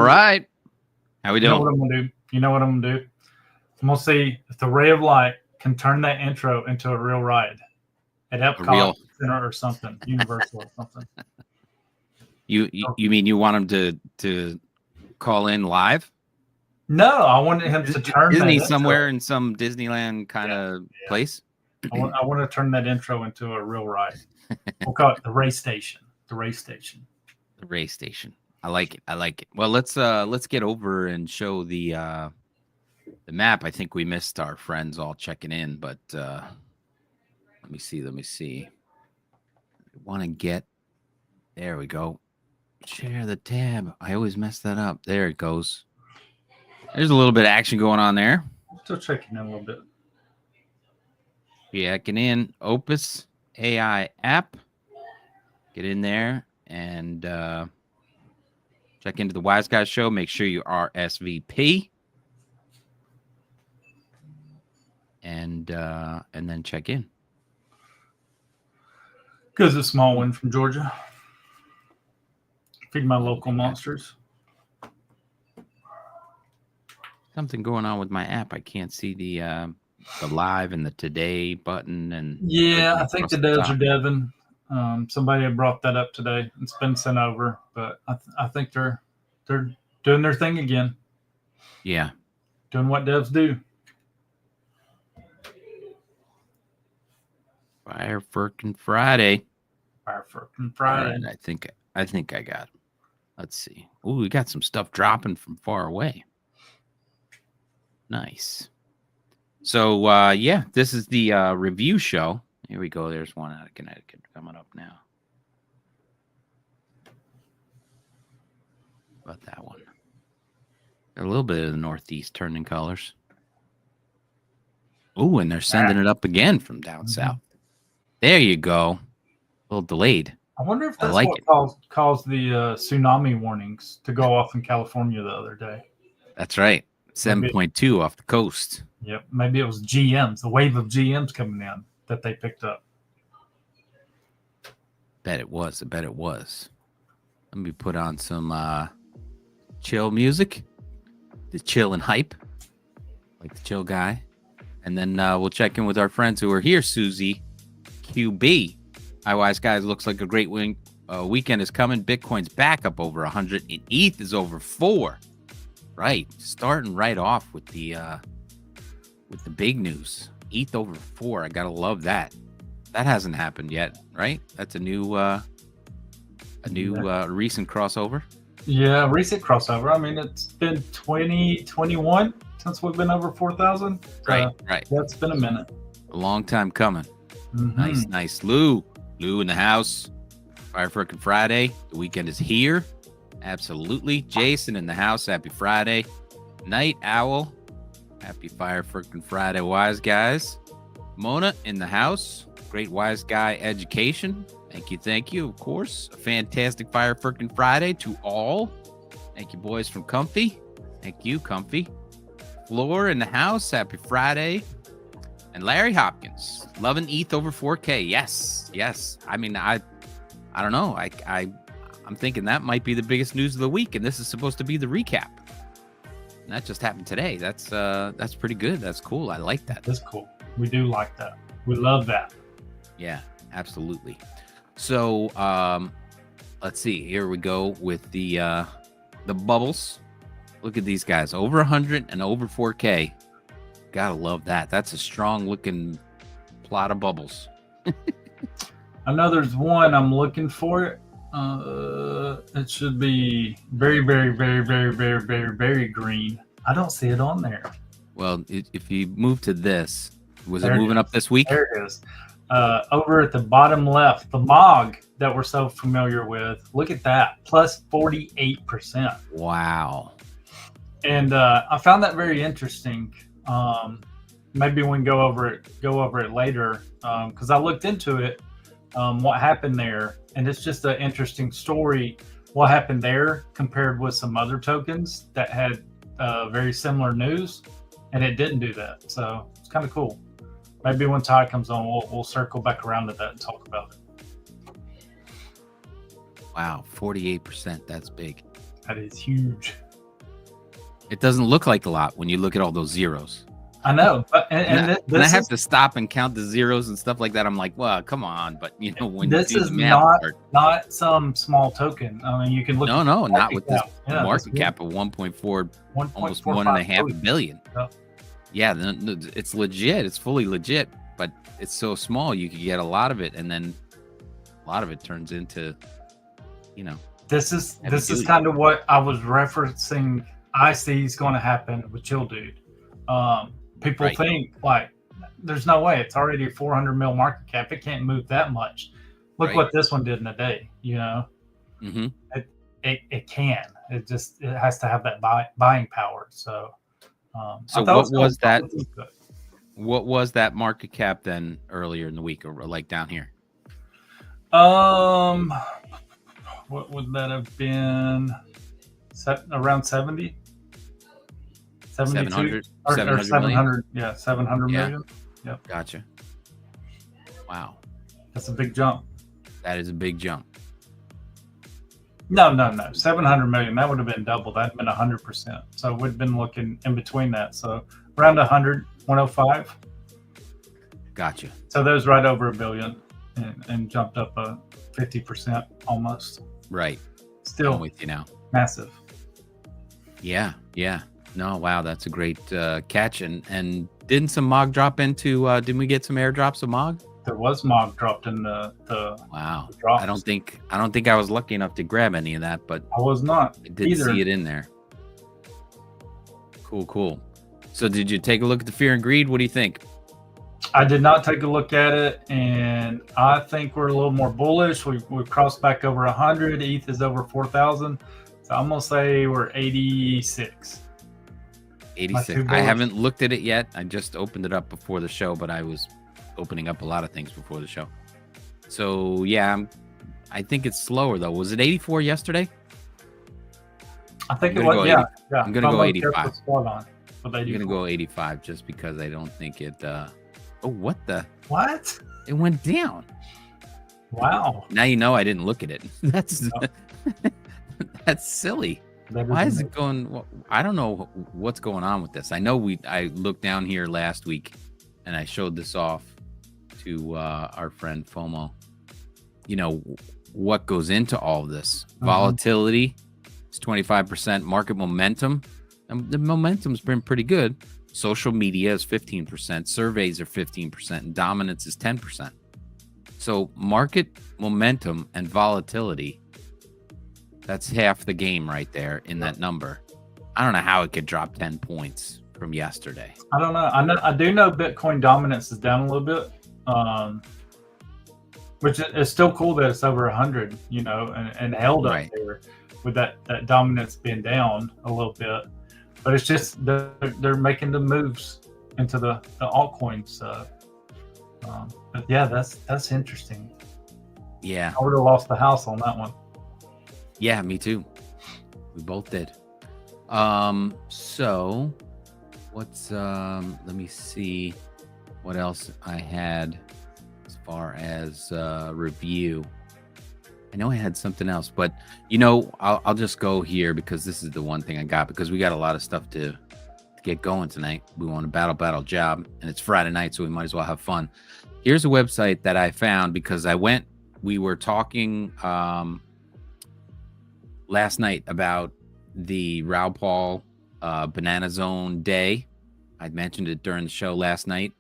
right. How we You know doing? what I'm gonna do? You know what I'm gonna do? I'm gonna see if the ray of light can turn that intro into a real ride at Epcot Center or something, Universal or something. You mean you want him to call in live? No, I wanted him to turn. Isn't that he intro. somewhere in some Disneyland kind of place? I want to turn that intro into a real ride. We'll call it the race station. The race station. The race station. I like it. I like it. Well, let's get over and show the map. I think we missed our friends all checking in, but let me see. I want to get there. We go. Share the tab. I always mess that up. There it goes. There's a little bit of action going on there. Still checking in a little bit. Checking in. Opus AI app. Get in there and check into the Wise Guys show. Make sure you RSVP. And then check in. Because a small win from Georgia. Feed my local monsters. Something going on with my app. I can't see the live and the today button. And yeah, I think the devs are deving. Somebody had brought that up today. It's been sent over, but I think they're doing their thing again. Yeah, doing what devs do. Fire frickin' Friday. Fire frickin' Friday. Right, I think I got it. Let's see. Oh, we got some stuff dropping from far away. Nice. So yeah, this is the review show. Here we go. There's one out of Connecticut coming up now. How about that one? A little bit of the Northeast turning colors. Oh, and they're sending it up again from down south. There you go. A little delayed. I wonder if that's what caused the tsunami warnings to go off in California the other day. That's right. 7.2 off the coast. Yep. Maybe it was GMs, the wave of GMs coming in that they picked up. Bet it was. I bet it was. Let me put on some chill music. The chill and hype. Like the chill guy. And then we'll check in with our friends who are here. Susie QB. Hi, Wise Guys. Looks like a great weekend is coming. Bitcoin's back up over 100 and ETH is over 4. Right. Starting right off with the big news. ETH over 4. I got to love that. That hasn't happened yet, right? That's a new recent crossover. Yeah, recent crossover. I mean, it's been 2021 since we've been over 4,000. Right, right. That's been a minute. A long time coming. Mm-hmm. Nice. Lou in the house. Fire frickin' Friday. The weekend is here. Absolutely. Jason in the house. Happy Friday. Night Owl. Happy Fire frickin' Friday, Wise Guys. Mona in the house. Great Wise Guy education. Thank you. Of course. A fantastic Fire frickin' Friday to all. Thank you, boys from Comfy. Thank you, Comfy. Floor in the house. Happy Friday. And Larry Hopkins, loving ETH over 4K. Yes. I mean, I don't know. I'm thinking that might be the biggest news of the week, and this is supposed to be the recap. And that just happened today. That's pretty good. That's cool. I like that. That's cool. We do like that. We love that. Yeah, absolutely. So let's see. Here we go with the bubbles. Look at these guys. Over 100 and over 4K. Gotta love that. That's a strong looking plot of bubbles. I know there's one. I'm looking for it. It should be very, very, very, very, very, very, very green. I don't see it on there. Well, if you move to this, was it moving up this week? There it is. Over at the bottom left, the MOG that we're so familiar with. Look at that, plus 48%. Wow. And I found that very interesting. Maybe we can go over it later because I looked into it, what happened there, and it's just an interesting story. What happened there compared with some other tokens that had very similar news, and it didn't do that. So it's kind of cool. Maybe when Ty comes on, we'll circle back around to that and talk about it. Wow, 48%. That's big. That is huge. It doesn't look like a lot when you look at all those zeros. I know, but And I have to stop and count the zeros and stuff like that. I'm like, well, come on. But you know, when this you do is the math part, not some small token. I mean, you can look. no, not with this Yeah, market cap of 1.4, almost 1.45 1.5 billion. Yep. Yeah, it's legit. It's fully legit, but it's so small you could get a lot of it, and then a lot of it turns into, you know. This is kind of what I was referencing. I see is going to happen with Chill Dude. People think like there's no way, it's already a 400 mil market cap. It can't move that much. Look what this one did in a day. You know, it can. It has to have that buying power. So, so what was that? What was that market cap then earlier in the week, or like down here? What would that have been? Around 70? 700 or 700 yeah, 700 million. Yep. Gotcha. Wow. That's a big jump. That is a big jump. No. 700 million. That would have been double. That'd been 100%. So we've been looking in between that. So around 100, 105. Gotcha. So that was right over $1 billion and jumped up 50% almost. Right. Still I'm with you now. Massive. Yeah. No, wow, that's a great catch. And didn't some MOG drop into? Didn't we get some airdrops of MOG? There was MOG dropped in the wow. The drops. I don't think I was lucky enough to grab any of that, but I was not. I did see it in there. Cool. So did you take a look at the fear and greed? What do you think? I did not take a look at it, and I think we're a little more bullish. We crossed back over 100. ETH is over 4,000. So I'm gonna say we're 86. 86. I haven't looked at it yet. I just opened it up before the show, but I was opening up a lot of things before the show. So yeah, I think it's slower though. Was it 84 yesterday? I think it was. Yeah. I'm gonna go 85. I'm gonna go 85 just because I don't think it. Oh, what? It went down. Wow. Now you know I didn't look at it. That's that's silly. Why is it going? I don't know what's going on with this. I know I looked down here last week and I showed this off to our friend FOMO. You know what goes into all of this. Volatility is 25%. Market momentum, and the momentum's been pretty good. Social media is 15%. Surveys are 15%. And dominance is 10%. So market momentum and volatility, that's half the game right there in that number. I don't know how it could drop 10 points from yesterday. I don't know. I do know Bitcoin dominance is down a little bit, which is still cool that it's over 100, you know, and held up there with that dominance being down a little bit. But it's just they're making the moves into the altcoins. But yeah, that's interesting. Yeah, I would have lost the house on that one. Yeah, me too. We both did. So what's let me see what else I had as far as review. I know I had something else, but you know, I'll just go here because this is the one thing I got, because we got a lot of stuff to get going tonight. We want a battle job, and it's Friday night, so we might as well have fun. Here's a website that I found because we were talking last night about the Raoul Pal Banana Zone Day. I mentioned it during the show last night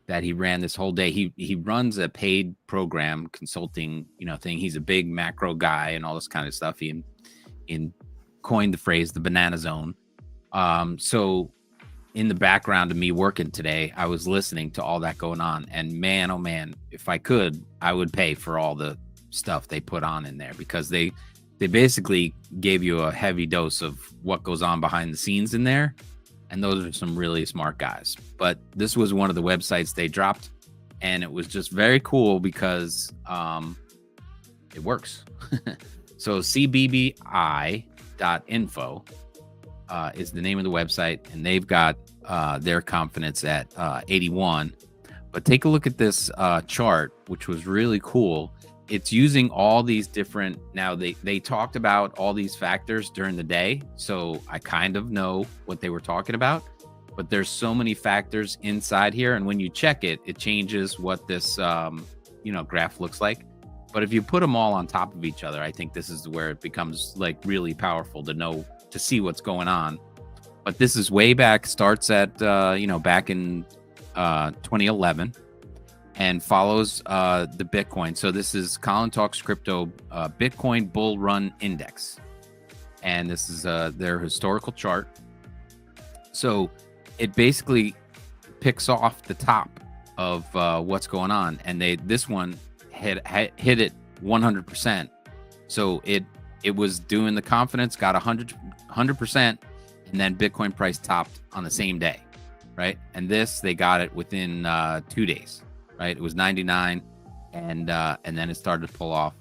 that he ran this whole day. He runs a paid program consulting, thing. He's a big macro guy and all this kind of stuff. He coined the phrase the Banana Zone. So in the background of me working today, I was listening to all that going on, and man, oh man, if I could, I would pay for all the stuff they put on in there, because they basically gave you a heavy dose of what goes on behind the scenes in there. And those are some really smart guys. But this was one of the websites they dropped, and it was just very cool because it works. So cbbi.info is the name of the website, and they've got their confidence at 81. But take a look at this chart, which was really cool. it's using all these different, now they talked about all these factors during the day, so I kind of know what they were talking about, but there's so many factors inside here, and when you check it, it changes what this graph looks like. But if you put them all on top of each other, I think this is where it becomes like really powerful to see what's going on. But this is way back, starts at back in 2011, and follows the Bitcoin. So this is Colin Talks Crypto Bitcoin Bull Run Index, and this is their historical chart. So it basically picks off the top of what's going on, and this one hit it 100%. So it was doing the confidence, got 100%, and then Bitcoin price topped on the same day, right? And this, they got it within 2 days, right? It was 99, and then it started to pull off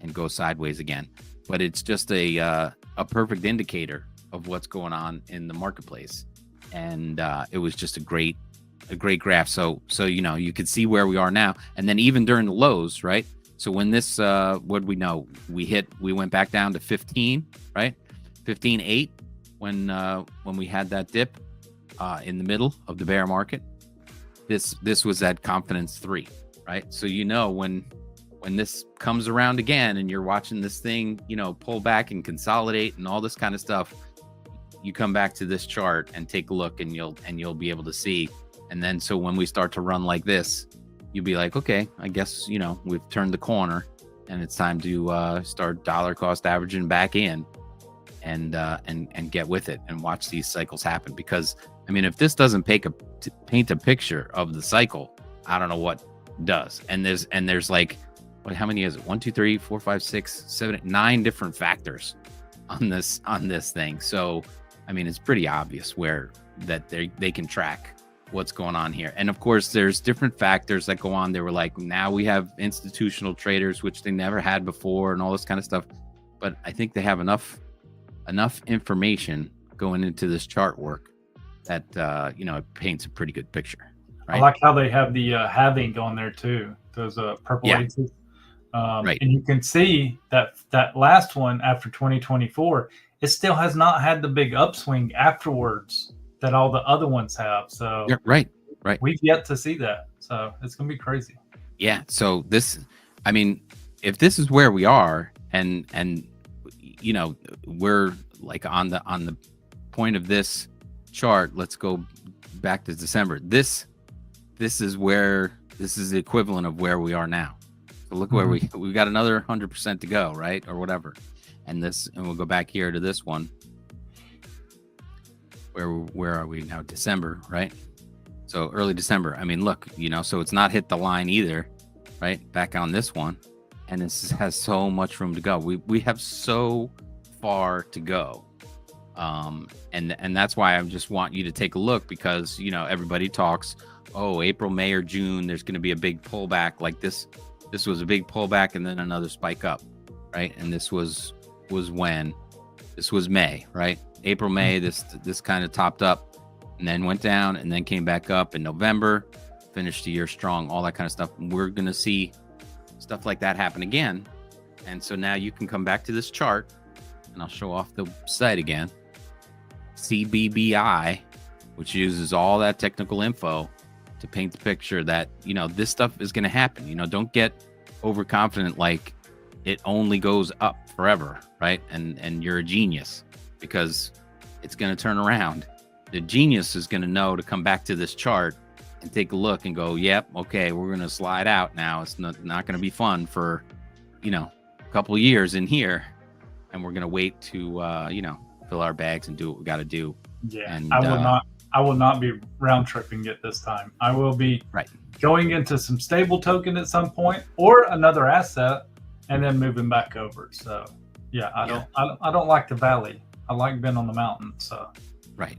and go sideways again. But it's just a perfect indicator of what's going on in the marketplace, and it was just a great graph. So you could see where we are now, and then even during the lows, right? So when this what we know, we went back down to 15, right? 15.8 when we had that dip in the middle of the bear market. This was at confidence 3, right? So when this comes around again and you're watching this thing, pull back and consolidate and all this kind of stuff, you come back to this chart and take a look, and you'll be able to see. And then so when we start to run like this, you'll be like, okay, I guess we've turned the corner, and it's time to start dollar cost averaging back in, and get with it and watch these cycles happen. Because I mean, if this doesn't paint a picture of the cycle, I don't know what does. And there's like, how many is it? 1, 2, 3, 4, 5, 6, 7, 8, 9 different factors on this thing. So I mean, it's pretty obvious that they can track what's going on here. And of course, there's different factors that go on. They were like, now we have institutional traders, which they never had before, and all this kind of stuff. But I think they have enough information going into this chart work that it paints a pretty good picture. Right? I like how they have the halving on there too. Those purple X's. Right. And you can see that last one after 2024, it still has not had the big upswing afterwards that all the other ones have. So yeah, right. We've yet to see that. So it's going to be crazy. Yeah. So I mean, if this is where we are, and we're like on the point of this chart, let's go back to December. This is the equivalent of where we are now. So look where we got another 100% to go, right? Or whatever. And we'll go back here to this one. Where are we now? December, right? So early December. I mean, look, so it's not hit the line either, right? Back on this one, and this has so much room to go. We have so far to go, and that's why I just want you to take a look, because everybody talks, oh, April, May, or June, there's going to be a big pullback like this. This was a big pullback, and then another spike up, right? And this was when? This was May, right? April, May, this kind of topped up and then went down and then came back up in November, finished the year strong, all that kind of stuff. We're going to see stuff like that happen again. And so now you can come back to this chart, and I'll show off the site again. CBBI, which uses all that technical info to paint the picture that, this stuff is going to happen. Don't get overconfident like it only goes up forever, right? And you're a genius, because it's going to turn around. The genius is going to know to come back to this chart and take a look and go, yep, okay, we're going to slide out now. It's not going to be fun for, a couple of years in here. And we're going to wait to, fill our bags and do what we got to do. Yeah, and, I will not be round tripping it this time. I will be going into some stable token at some point, or another asset, and then moving back over. So yeah, I don't like the valley. I like being on the mountain. So right.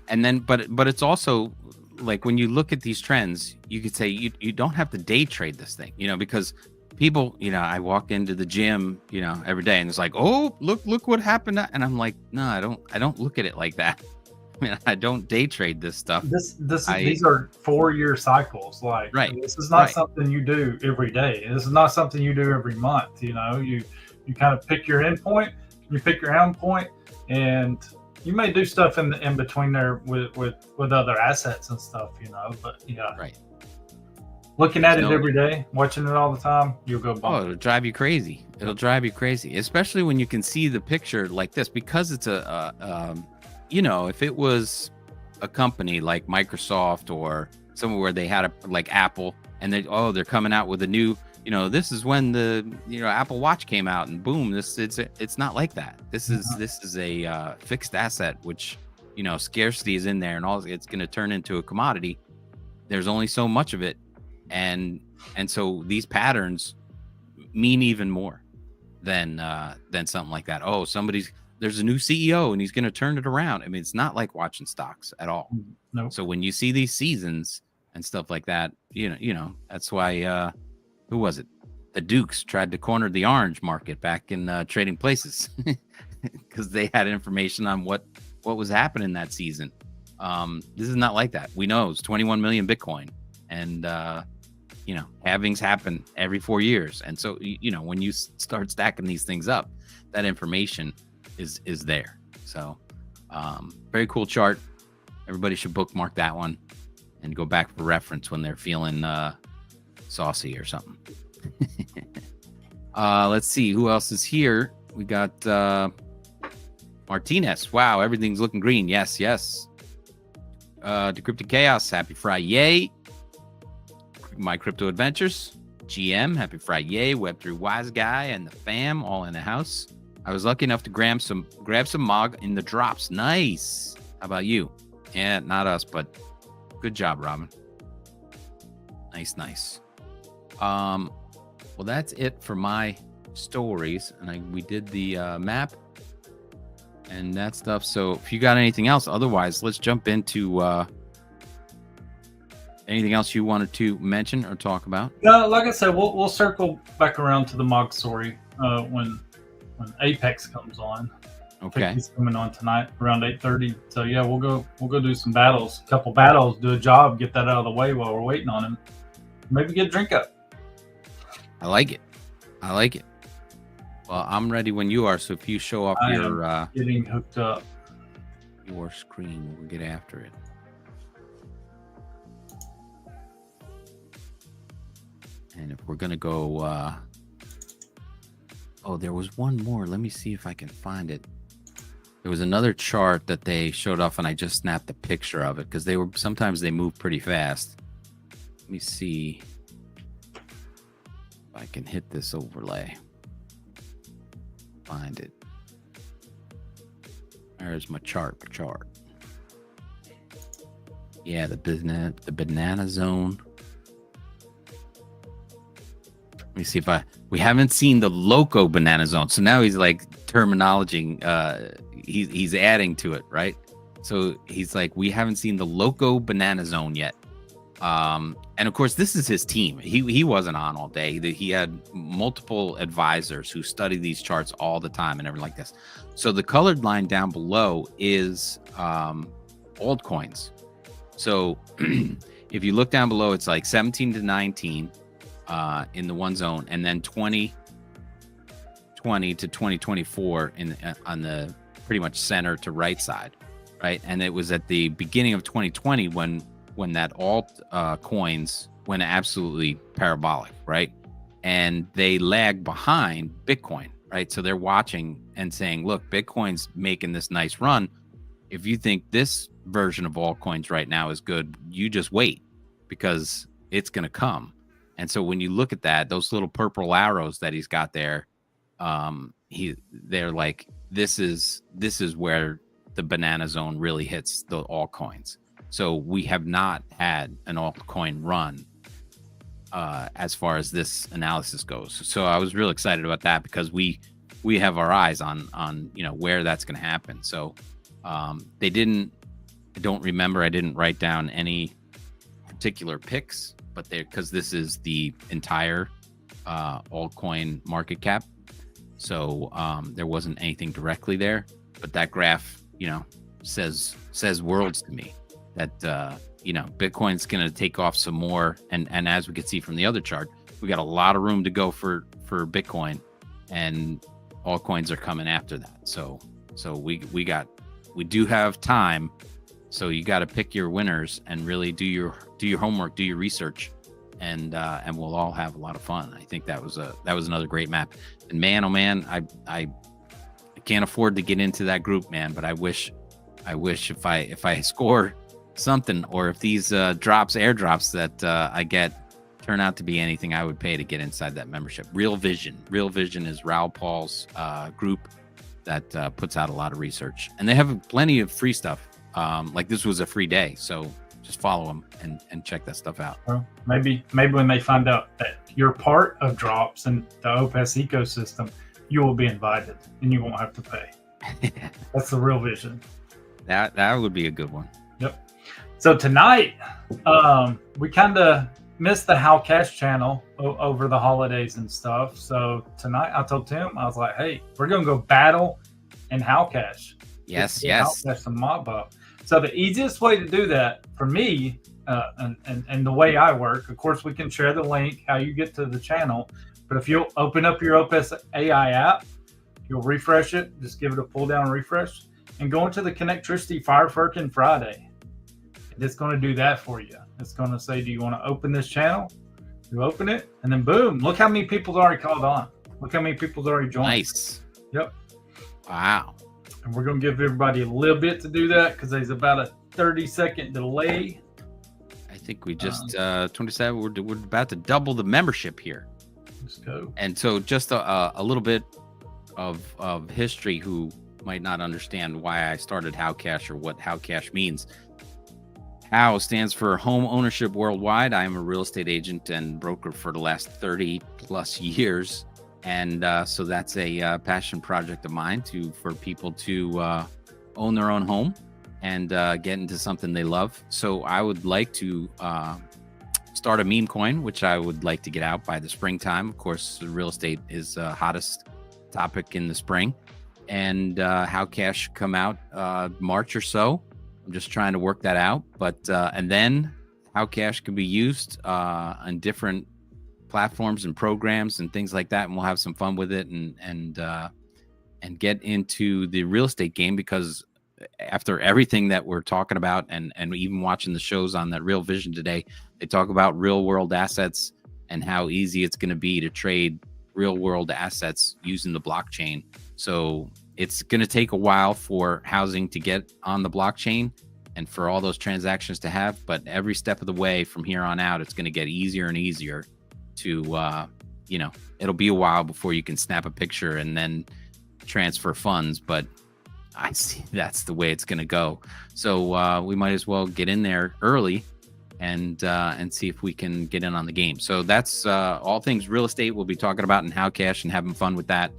And then but it's also like, when you look at these trends, you could say you don't have to day trade this thing, because people, I walk into the gym, every day, and it's like, oh, look what happened. And I'm like, no, I don't look at it like that. mean, I don't day trade this stuff. These are 4-year cycles. Like, Right, this is not right. something you do every day. This is not something you do every month. You kind of pick your end point, you pick your end point, and you may do stuff in between there with other assets and stuff. But yeah, Right. looking at it every day, watching it all the time, you'll go bump. It'll drive you crazy. It'll drive you crazy, especially when you can see the picture like this, because it's if it was a company like Microsoft or somewhere where they had like Apple, and they're coming out with a new, this is when the Apple Watch came out, and boom, it's not like that. This is a fixed asset, which scarcity is in there, and all it's going to turn into a commodity. There's only so much of it, and so these patterns mean even more than something like that. Oh, there's a new CEO and he's going to turn it around. I mean, it's not like watching stocks at all. Nope. So when you see these seasons and stuff like that, that's why who was it? The Dukes tried to corner the orange market back in Trading Places because they had information on what was happening that season. This is not like that. We know it's 21 million Bitcoin, and halvings happen every 4 years. And so, when you start stacking these things up, that information is there. So, very cool chart. Everybody should bookmark that one and go back for reference when they're feeling saucy or something. Let's see who else is here. We got Martinez. Wow, everything's looking green. Yes. Decrypted Chaos, happy Friday. My Crypto Adventures, GM, happy Friday. Web3 Wise Guy and the fam all in the house. I was lucky enough to grab some MOG in the drops. Nice. How about you? Yeah, not us, but good job, Robin. Nice. Well, that's it for my stories, and we did the map and that stuff. So if you got anything else, otherwise, let's jump into anything else you wanted to mention or talk about? No, like I said, we'll circle back around to the MOG story when Apex comes on. Okay, he's coming on tonight around 8:30. So yeah, we'll go do some battles, a couple battles, do a job, get that out of the way while we're waiting on him. Maybe get a drink up. I like it. Well, I'm ready when you are. So if you show up your getting hooked up, your screen, we'll get after it. And if we're gonna go, there was one more. Let me see if I can find it. There was another chart that they showed off, and I just snapped a picture of it because sometimes they move pretty fast. Let me see if I can hit this overlay. Find it. There's my chart. Yeah, the banana zone. Let me see if we haven't seen the loco banana zone. So now he's like terminology. He's adding to it, right? So he's like, we haven't seen the loco banana zone yet. And of course, this is his team. He wasn't on all day. He had multiple advisors who study these charts all the time and everything like this. So the colored line down below is altcoins. So if you look down below, it's like 17 to 19 in the one zone, and then 2020 to 2024 on the pretty much center to right side, right? And it was at the beginning of 2020 when that alt coins went absolutely parabolic, right? And they lag behind Bitcoin, right? So they're watching and saying, look, Bitcoin's making this nice run. If you think this version of altcoins right now is good, you just wait, because it's going to come. And so when you look at that, those little purple arrows that he's got there, they're like, this is where the banana zone really hits the altcoins. So we have not had an altcoin run as far as this analysis goes. So I was real excited about that, because we have our eyes on where that's going to happen. So I don't remember, I didn't write down any particular picks, but because this is the entire altcoin market cap. So there wasn't anything directly there, but that graph, says worlds to me that Bitcoin's going to take off some more, and as we can see from the other chart, we got a lot of room to go for Bitcoin, and altcoins are coming after that. So we do have time. So you got to pick your winners and really do your homework, do your research, and we'll all have a lot of fun. I think that was another great map. And man, oh man, I can't afford to get into that group, man. But I wish if I score something, or if these airdrops that I get turn out to be anything, I would pay to get inside that membership. Real Vision is Raoul Paul's group that puts out a lot of research, and they have plenty of free stuff. Like this was a free day, so just follow them and check that stuff out. Well, maybe when they find out that you're part of Drops and the OPS ecosystem, you will be invited and you won't have to pay. That's the Real Vision. That would be a good one. Yep. So tonight, we kind of missed the How Cash channel over the holidays and stuff. So tonight I told Tim, I was like, hey, we're going to go battle in How Cash. Yes. That's some mob up. So the easiest way to do that for me, and the way I work, of course, we can share the link, how you get to the channel. But if you'll open up your Opus AI app, you'll refresh it, just give it a pull down refresh, and go into the Connectricity Fireworking Friday. And it's going to do that for you. It's going to say, do you want to open this channel? You open it, and then boom, look how many people's already called on. Look how many people's already joined. Nice. Yep. Wow. And we're going to give everybody a little bit to do that because there's about a 30-second delay. I think we just 27. We're about to double the membership here. Let's go. And so just a little bit of history, who might not understand why I started How Cash or what How Cash means. HOW stands for Home Ownership Worldwide. I am a real estate agent and broker for the last 30 plus years. And so that's a passion project of mine for people to own their own home and get into something they love. So I would like to start a meme coin, which I would like to get out by the springtime. Of course, real estate is the hottest topic in the spring. And How Cash come out March or so. I'm just trying to work that out. But and then How Cash can be used on different platforms and programs and things like that, and we'll have some fun with it and get into the real estate game, because after everything that we're talking about and even watching the shows on that Real Vision today, they talk about real world assets and how easy it's going to be to trade real world assets using the blockchain. So it's going to take a while for housing to get on the blockchain and for all those transactions to have, but every step of the way from here on out, it's going to get easier and easier to it'll be a while before you can snap a picture and then transfer funds, but I see that's the way it's going to go. So we might as well get in there early and see if we can get in on the game. So that's all things real estate we'll be talking about in How Cash and having fun with that.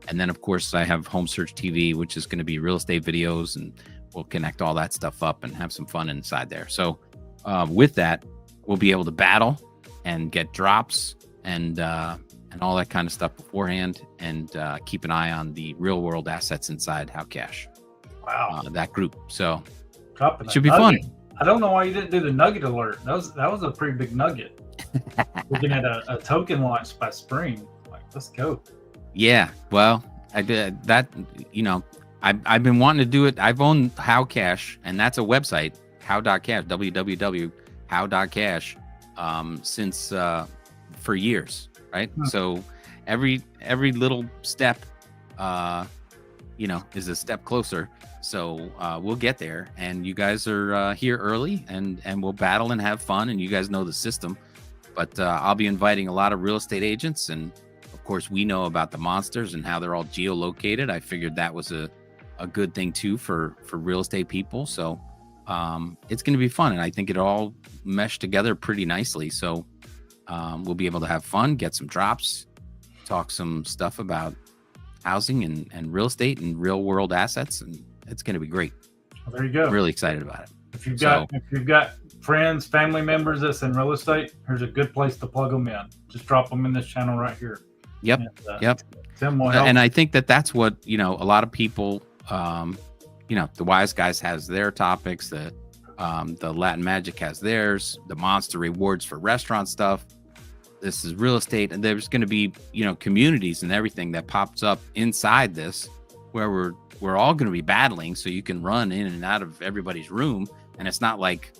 And then of course I have Home Search TV, which is going to be real estate videos, and we'll connect all that stuff up and have some fun inside there. So with that, we'll be able to battle and get drops and all that kind of stuff beforehand, and keep an eye on the real world assets inside How Cash. Wow, that group. So dropping it should be fun. I don't know why you didn't do the nugget alert. That was a pretty big nugget. Looking at a token launch by spring. Like, let's go. Yeah, well, I did that. I've been wanting to do it. I've owned How Cash, and that's a website, how.cash, www.how.cash. Since for years, right? So every little step is a step closer. So we'll get there, and you guys are here early, and we'll battle and have fun, and you guys know the system. But I'll be inviting a lot of real estate agents, and of course we know about the monsters and how they're all geolocated. I figured that was a good thing too for real estate people. So it's going to be fun, and I think it all meshed together pretty nicely. So we'll be able to have fun, get some drops, talk some stuff about housing and real estate and real world assets, and it's going to be great. Well, there you go. I'm really excited about it. If you've got friends, family members that's in real estate, here's a good place to plug them in. Just drop them in this channel right here. Yep. And, yep. Tim will help. And I think that's what a lot of people the Wise Guys has their topics. The Latin Magic has theirs. The Monster Rewards for restaurant stuff. This is real estate, and there's going to be communities and everything that pops up inside this, where we're all going to be battling. So you can run in and out of everybody's room, and it's not like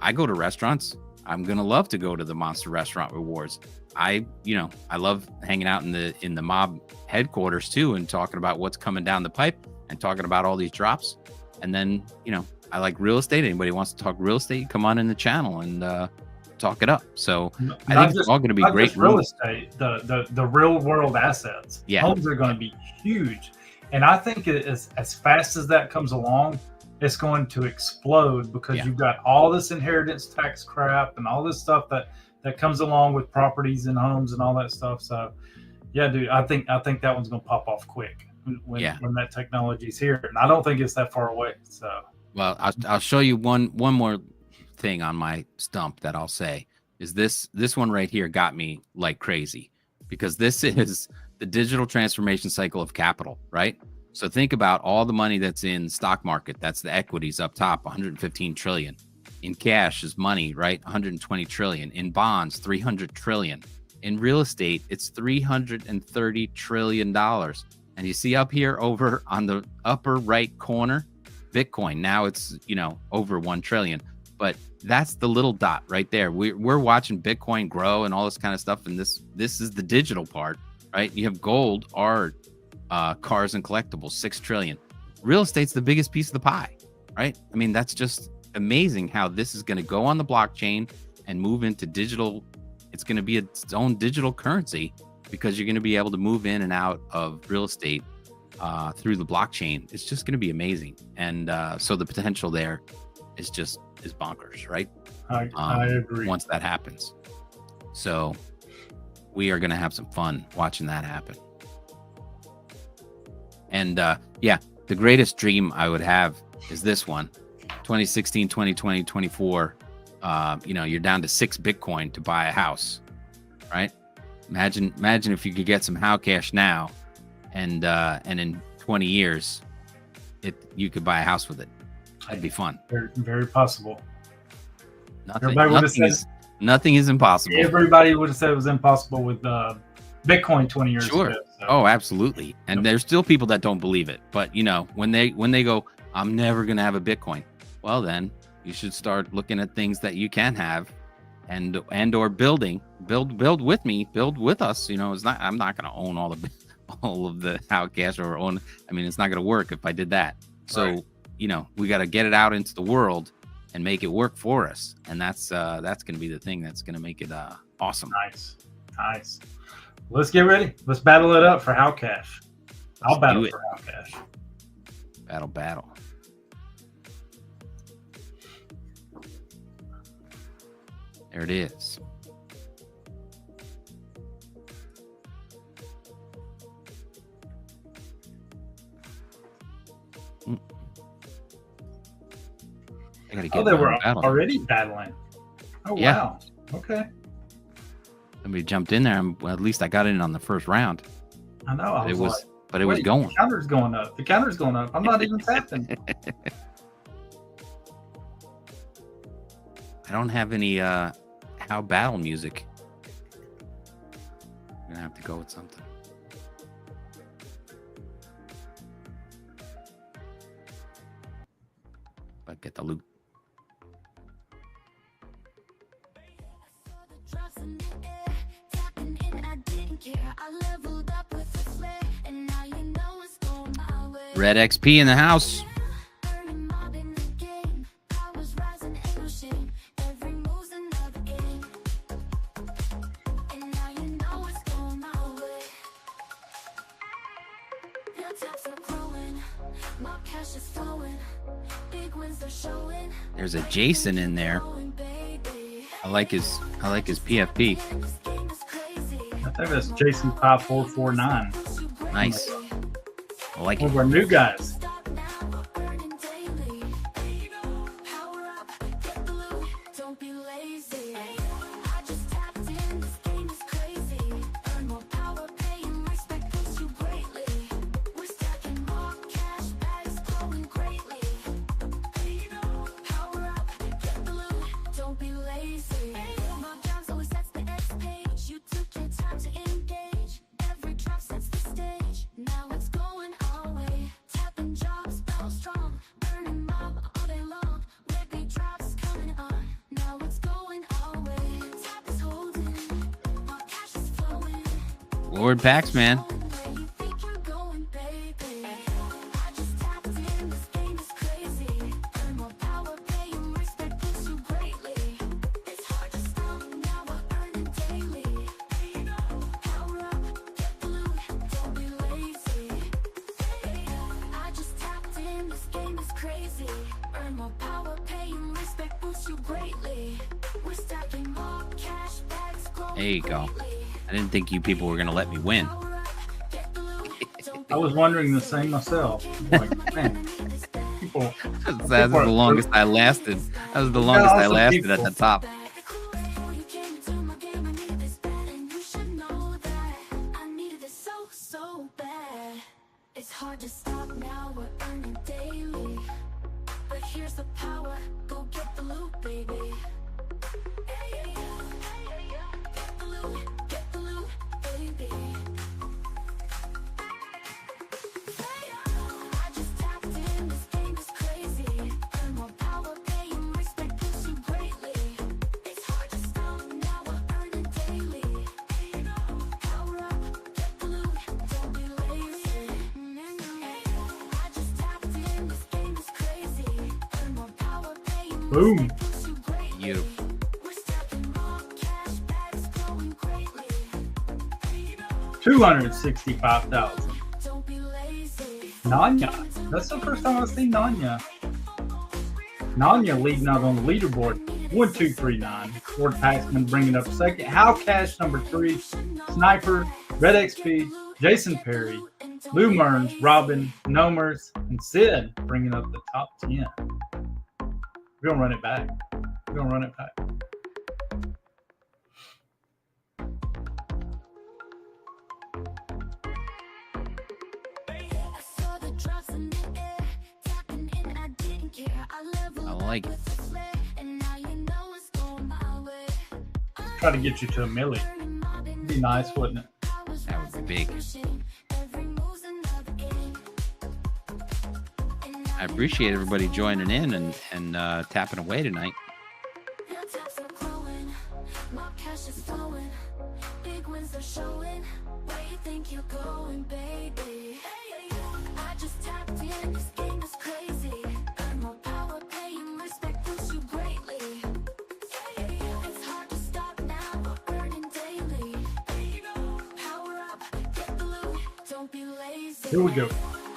I go to restaurants. I'm going to love to go to the Monster Restaurant Rewards. I love hanging out in the mob headquarters too, and talking about what's coming down the pipe and talking about all these drops. And then I like real estate. Anybody wants to talk real estate, come on in the channel and talk it up. So I think it's all going to be great. Real estate, the real world assets. Yeah, homes are going to be huge, and I think as fast as that comes along, it's going to explode, because you've got all this inheritance tax crap and all this stuff that comes along with properties and homes and all that stuff. So yeah, dude, I think that one's going to pop off quick when that technology's here, and I don't think it's that far away. So well, I'll show you one more thing on my stump that I'll say is this one right here got me like crazy, because this is the digital transformation cycle of capital, right? So think about all the money that's in stock market. That's the equities up top, 115 trillion. In cash is money, right? 120 trillion. In bonds, 300 trillion. In real estate, it's $330 trillion. And you see up here over on the upper right corner, Bitcoin. Now it's, over 1 trillion. But that's the little dot right there. We're watching Bitcoin grow and all this kind of stuff. And this is the digital part, right? You have gold, art, cars and collectibles, 6 trillion. Real estate's the biggest piece of the pie, right? I mean, that's just amazing how this is going to go on the blockchain and move into digital. It's going to be its own digital currency, because you're going to be able to move in and out of real estate through the blockchain. It's just going to be amazing. And so the potential there is bonkers, right? I agree. Once that happens. So we are going to have some fun watching that happen. And the greatest dream I would have is this one. 2016, 2020, 24. You're down to 6 Bitcoin to buy a house, right? Imagine if you could get some how cash now, and in 20 years, you could buy a house with it. That'd be fun. Very, very possible. Nothing is impossible. Everybody would have said it was impossible with Bitcoin 20 years ago. So. Oh, absolutely. And there's still people that don't believe it. But when they go, I'm never gonna have a Bitcoin. Well, then you should start looking at things that you can have, and or build with me, build with us. I'm not gonna own all of the how cash or own. I mean, it's not gonna work if I did that. So right. We got to get it out into the world and make it work for us. And that's going to be the thing that's going to make it awesome. Nice. Let's get ready. Let's battle it up for how cash. I'll battle for how cash. Battle. There it is. They were already battling. Oh, yeah. Wow. Okay. Somebody jumped in there. Well, at least I got in on the first round. I know. It was going. The counter's going up. I'm not even tapping. I don't have any how battle music. I'm going to have to go with something. But get the loot. Red XP in the house. There's a Jason in there. I like his PFP. I think that's Jason 5449. Nice. I like one of our new guys. Lord Paxman. There you go. I didn't think you people were going to let me win. I was wondering the same myself. Like, man, That's the longest I lasted. That was the longest I lasted at the top. It's hard to stop now, we're earning daily. But here's the power, go get the loot, baby. Get the loot, baby. I just tapped in, this game is crazy. Earn more power, paying respect, push you greatly. It's hard to stop now, we're earning daily. Power up, get the loot, don't be lazy. I just tapped in, this game is crazy. Earn more power, paying boom. respect, push you greatly. Beautiful. We're stacking more cash, bags growing greatly. 265,000. Don't be lazy. Nanya. That's the first time I've seen Nanya. Nanya leading out on the leaderboard. 1239. Lord Paxman bringing up second. How Cash number 3. Sniper, Red XP, Jason Perry, Lou Mearns, Robin, Nomers, and Sid bringing up the top 10. We're going to run it back. We're going to run it back. I saw the drops in the air, tapping in, I didn't care. I leveled I like up it. with a flare, and now you know it's going my way. Try to get you to a milli. It'd be nice, wouldn't it? That would be big. Every move's another game. I appreciate everybody joining in and tapping away tonight. Now taps are growing, more cash is flowing, big wins are showing. Where you think you're going, baby? I just tapped in, this game is crazy. Earn more power, paying respect, push you greatly. It's hard to stop now, we're earning daily. Power up, get the loot, don't be lazy. Here we go.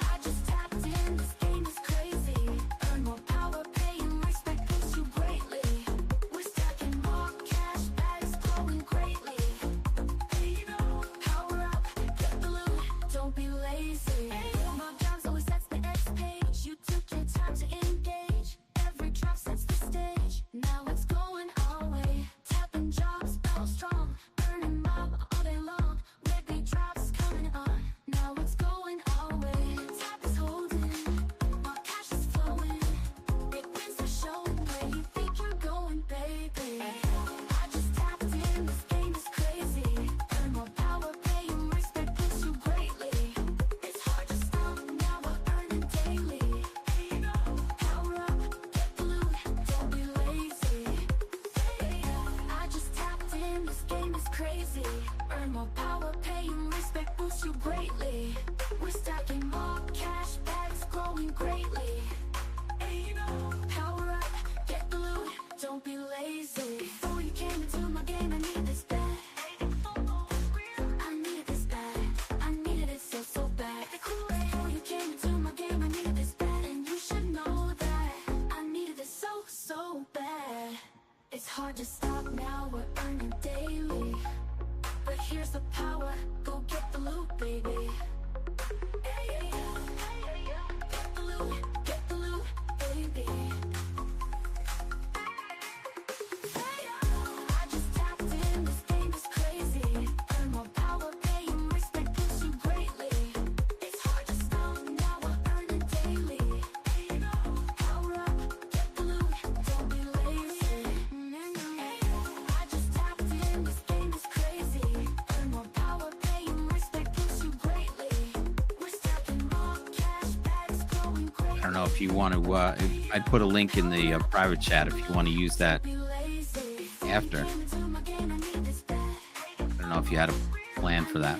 I just tapped in, this game is crazy. Earn more power, paying respect, push you greatly. We're stacking more cash, bags growing greatly. Power up, get the loot, don't be lazy. More jobs always sets the X page. You took your time to engage. Every drop sets the stage. Now it's going our way. Tapping jobs, battle strong. Burning mob all day long. With big drops coming on. Now it's going our way. Tap is holding, more cash is flowing. Big wins are showing. Where you think you're going, baby? I just tapped in, this game is crazy. Earn more power, paying respect, push you greatly. It's hard to stop now, we're earning daily. Power up, get the loot, don't be lazy. I just tapped in, this game is crazy. Earn more power, paying respect, boost you greatly. We're stacking more cash, bags growing greatly. Power up, get the loot, don't be lazy. Before you came into my game, I needed this bad. I needed this bad. I needed it so, so bad. Before you came into my game, I needed this bad. And you should know that I needed it so, so bad. It's hard to stop now, we're earning daily. But here's the power, go get the loot, baby. Get the loot, baby. I just tapped in, this game is crazy. Earn more power, paying respect, push you greatly. It's hard to stop now, we're earning daily. Power up, get the loot, don't be lazy. I just tapped in, this game is crazy. Earn more power, paying respect, push you greatly. We're stacking more cash, bags growing greatly. I don't know if you want to. I'd put a link in the private chat if you want to use that after. I don't know if you had a plan for that.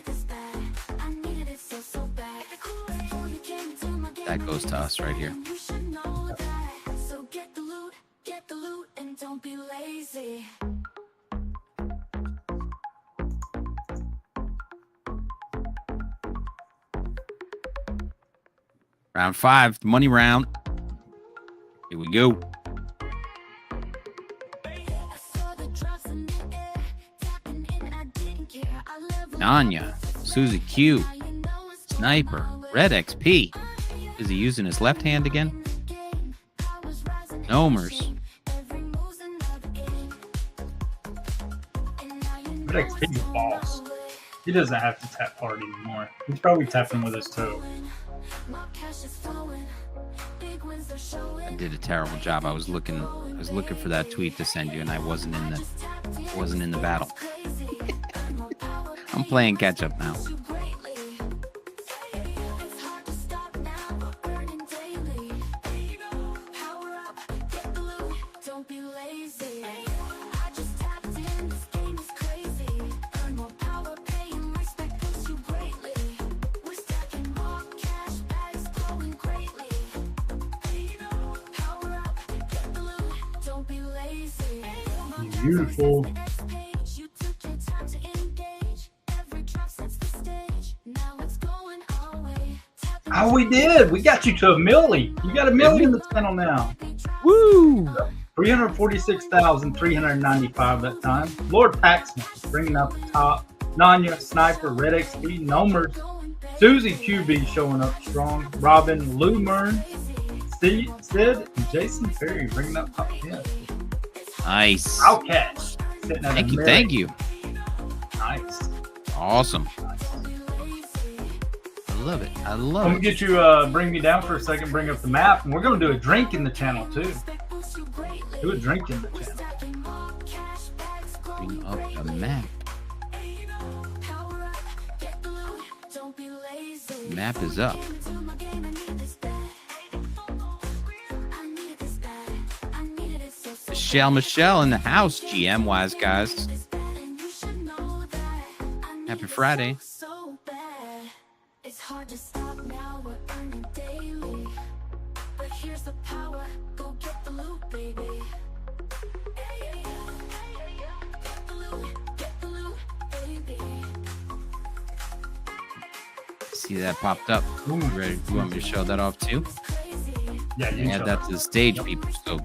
That goes to us right here. You should know that. So get the loot, and don't be lazy. Round 5, the money round. Here we go. I saw the drops in the air, tapping in, I didn't care. I leveled Nanya, Susie Q, now you know it's Sniper, Red XP. Is he using his left hand again? Nomers. But XP's a boss. He doesn't have to tap hard anymore. He's probably tapping with his toe. I did a terrible job. I was looking for that tweet to send you, and I wasn't in the battle. I'm playing catch up now. Beautiful. Oh, we did. We got you to a milli. You got a million in the channel now. Woo! 346,395 that time. Lord Paxman bringing up the top. Nanya, Sniper, Red XP, Nomers, Susie QB showing up strong. Robin, Lou Mern, Sid, and Jason Perry bringing up top 10. Nice. Outcast. Thank you. Nice. Awesome. I love it. I'm gonna get you bring me down for a second, bring up the map, and we're gonna do a drink in the channel too. Do a drink in the channel. Bring up the map. Map is up. Michelle in the house, GM wise guys. Happy Friday. It's hard to stop now, we're earning daily. But here's the power, go get the loot, baby. Get the loot, baby. See that popped up. You ready? You want me to show that off too? Yeah, you Add that to the stage, people. So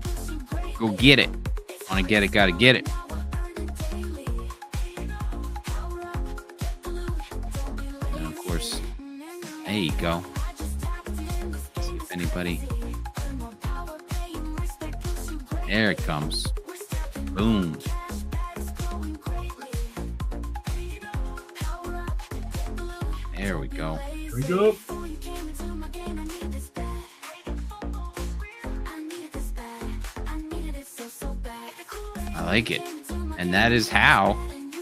go get it. Want to get it, gotta get it. And of course, there you go. See if anybody. There it comes. Boom. There we go. Here we go. I like it. And that is Howe,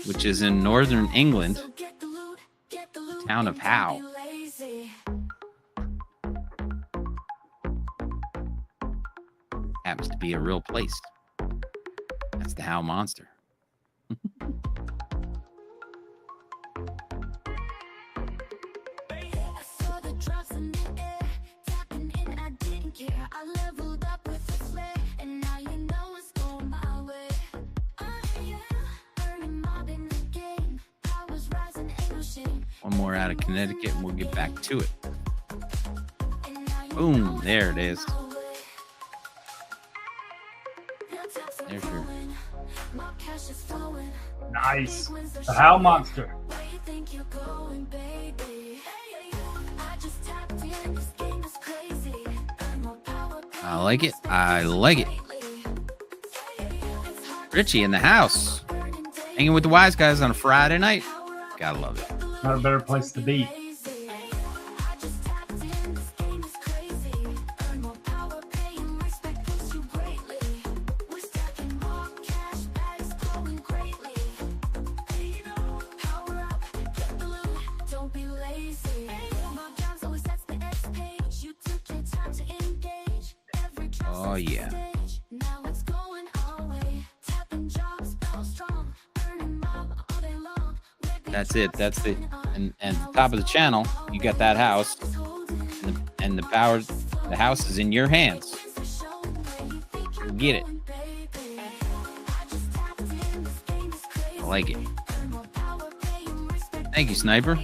which is in northern England. The town of Howe. Happens to be a real place. That's the Howe Monster. One more out of Connecticut and we'll get back to it. Boom, there it is. There's your Nice. The Howe Monster. I like it. I like it. Richie in the house. Hanging with the wise guys on a Friday night. Gotta love it. Not a better place to be. Oh, yeah. That's it. That's the and at the top of the channel, you got that house, and and the house is in your hands. Get it. I like it. Thank you, Sniper.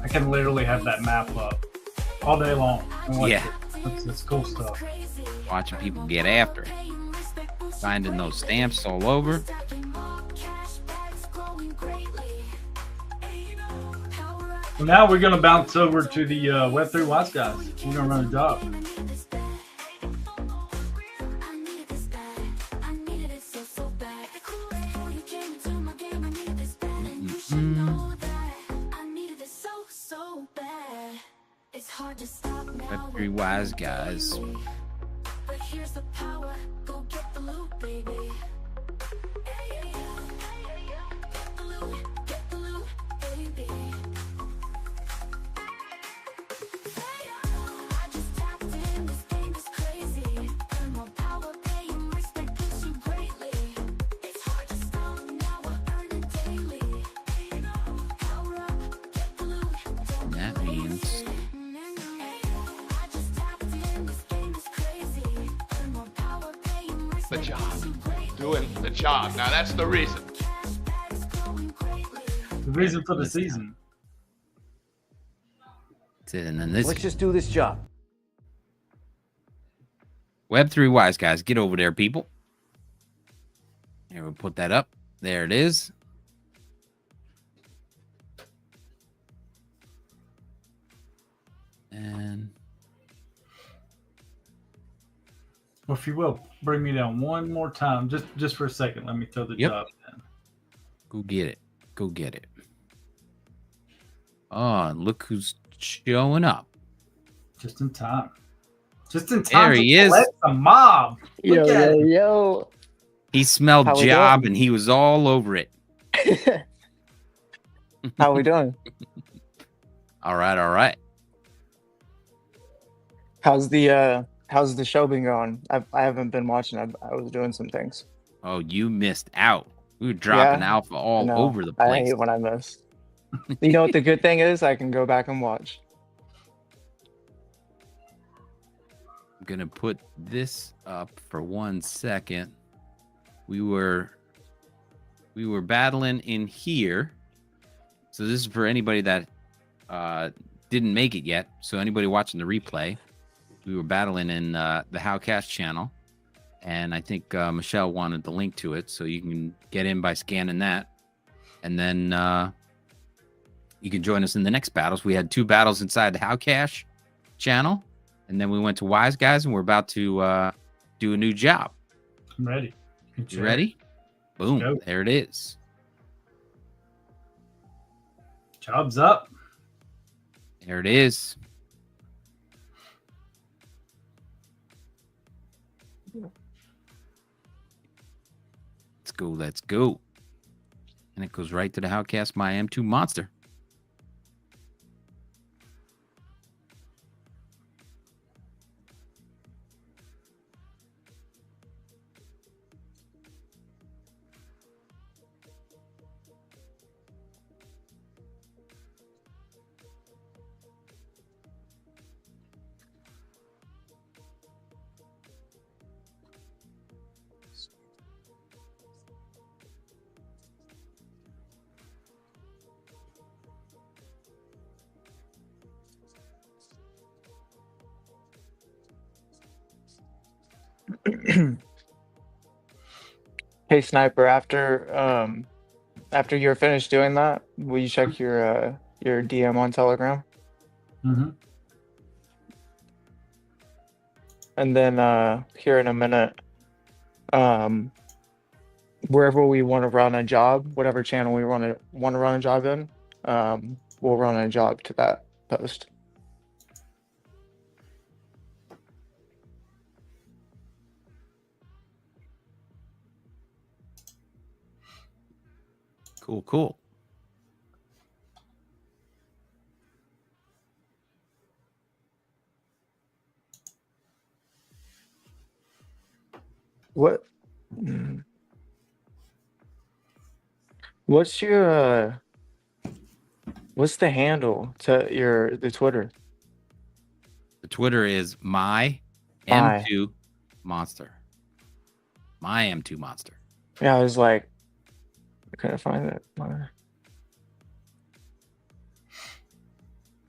I can literally have that map up all day long. Yeah. It's cool stuff. Watching people get after it. Finding those stamps all over. So now we're going to bounce over to the Web3 Wise guys. We're going to run a job. Web3 Wise guys. But here's the power, go get the loot, baby. Get the loot, baby. I just tapped in, this game is crazy. Earn more power, paying respect gives you greatly. It's hard to stop, now we're earning daily. Power up, get the loot, don't be That means lazy. I just tapped in, this game is crazy. Earn more power, paying The respect job. gives you greatly. Doing the job. Now that's the reason. The reason for the season. that's it. And then this Let's just do this job. Web3 Wise guys, get over there, people. Here, we'll put that up. There it is. And Well, if you will, bring me down one more time, just for a second. Let me throw the Yep. job in. go get it. Go get it. Oh, and look who's showing up. Just in time. Just in time There to he is. collect the mob. Look at it. yo. He smelled How we job doing? and he was all over it. How we doing? All right, all right. How's the show been going? I haven't been watching. I was doing some things. Oh, you missed out. We were dropping Yeah, alpha all No, over the I place. hate when I miss. You know what the good thing is? I can go back and watch. I'm gonna put this up for 1 second. We were battling in here. So this is for anybody that didn't make it yet. So anybody watching the replay, we were battling in the Howcast channel, and I think Michelle wanted the link to it, so you can get in by scanning that, and then you can join us in the next battles. We had 2 battles inside the Howcast channel, and then we went to Wise Guys, and we're about to do a new job. I'm ready. You ready? Boom! go. There it is. Job's up. There it is. Let's go. Let's go. And it goes right to the Howcast My M2 Monster. Hey Sniper, after you're finished doing that, will you check your DM on Telegram? Mm-hmm. And then here in a minute, wherever we want to run a job, whatever channel we want to run a job in, we'll run a job to that post. Cool, cool. What? What's your what's the handle to the Twitter? The Twitter is my My. M2 monster. My M2 monster. Yeah, I was like, I couldn't find it.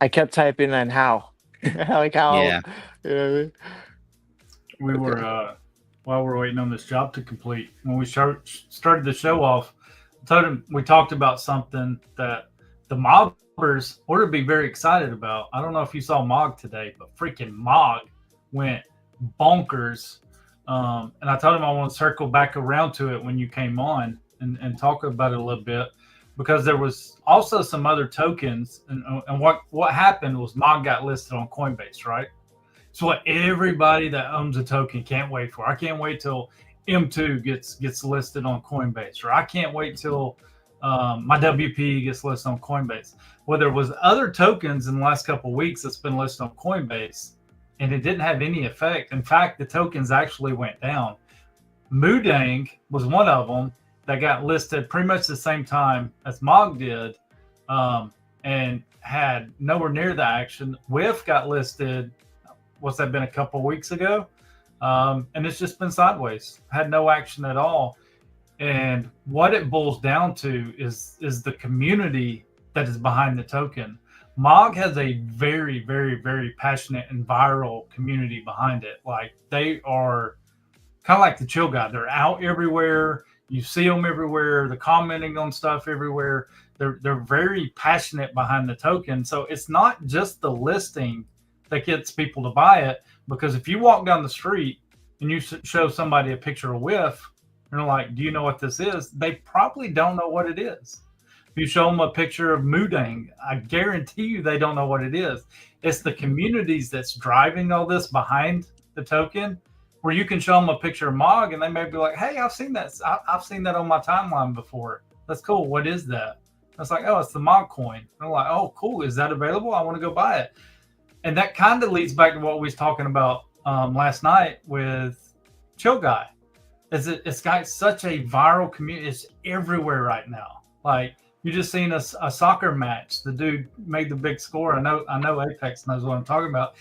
I kept typing in how. Like how, Yeah. you know what I mean? We Okay. were while we're waiting on this job to complete. When we started the show off, I told him we talked about something that the mobbers ought to be very excited about. I don't know if you saw Mog today, but freaking Mog went bonkers. And I told him I want to circle back around to it when you came on and talk about it a little bit, because there was also some other tokens, and what happened was Mog got listed on Coinbase, right? It's what everybody that owns a token can't wait for. I can't wait till M2 gets listed on Coinbase, or I can't wait till my WP gets listed on Coinbase. Well, there was other tokens in the last couple of weeks that's been listed on Coinbase, and it didn't have any effect. In fact, the tokens actually went down. Moodang was one of them that got listed pretty much the same time as Mog did, and had nowhere near the action. WIF got listed, what's that been, a couple of weeks ago, and it's just been sideways, had no action at all. And what it boils down to is the community that is behind the token. Mog has a very, very, very passionate and viral community behind it. Like, they are kind of like the chill guy. They're out everywhere. You see them everywhere. They're commenting on stuff everywhere. They're very passionate behind the token. So it's not just the listing that gets people to buy it, because if you walk down the street and you show somebody a picture of WIF, and they're like, do you know what this is? They probably don't know what it is. If you show them a picture of Moodang, I guarantee you they don't know what it is. It's the communities that's driving all this behind the token, where you can show them a picture of Mog and they may be like, hey, I've seen that. I've seen that on my timeline before. That's cool. What is that? It's like, oh, it's the Mog coin. And I'm like, oh, cool. Is that available? I want to go buy it. And that kind of leads back to what we was talking about last night with Chill Guy. It's got such a viral community. It's everywhere right now. Like, you just seen a soccer match. The dude made the big score. I know Apex knows what I'm talking about.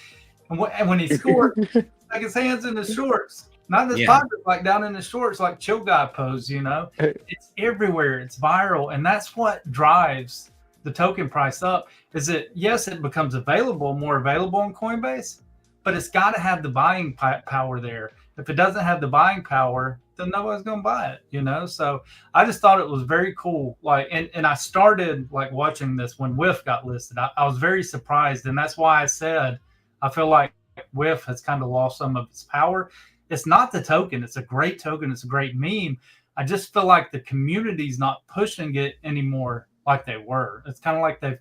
And when he scored, like, his hands in his shorts, not in his pocket, like down in his shorts, like Chill Guy pose. It's everywhere. It's viral, and that's what drives the token price up. Is it? Yes, it becomes more available on Coinbase, but it's got to have the buying power there. If it doesn't have the buying power, then nobody's going to buy it. So I just thought it was very cool. Like, and I started like watching this when WIF got listed. I was very surprised, and that's why I said I feel like WIF has kind of lost some of its power. It's not the token. It's a great token. It's a great meme. I just feel like the community's not pushing it anymore like they were. It's kind of like they've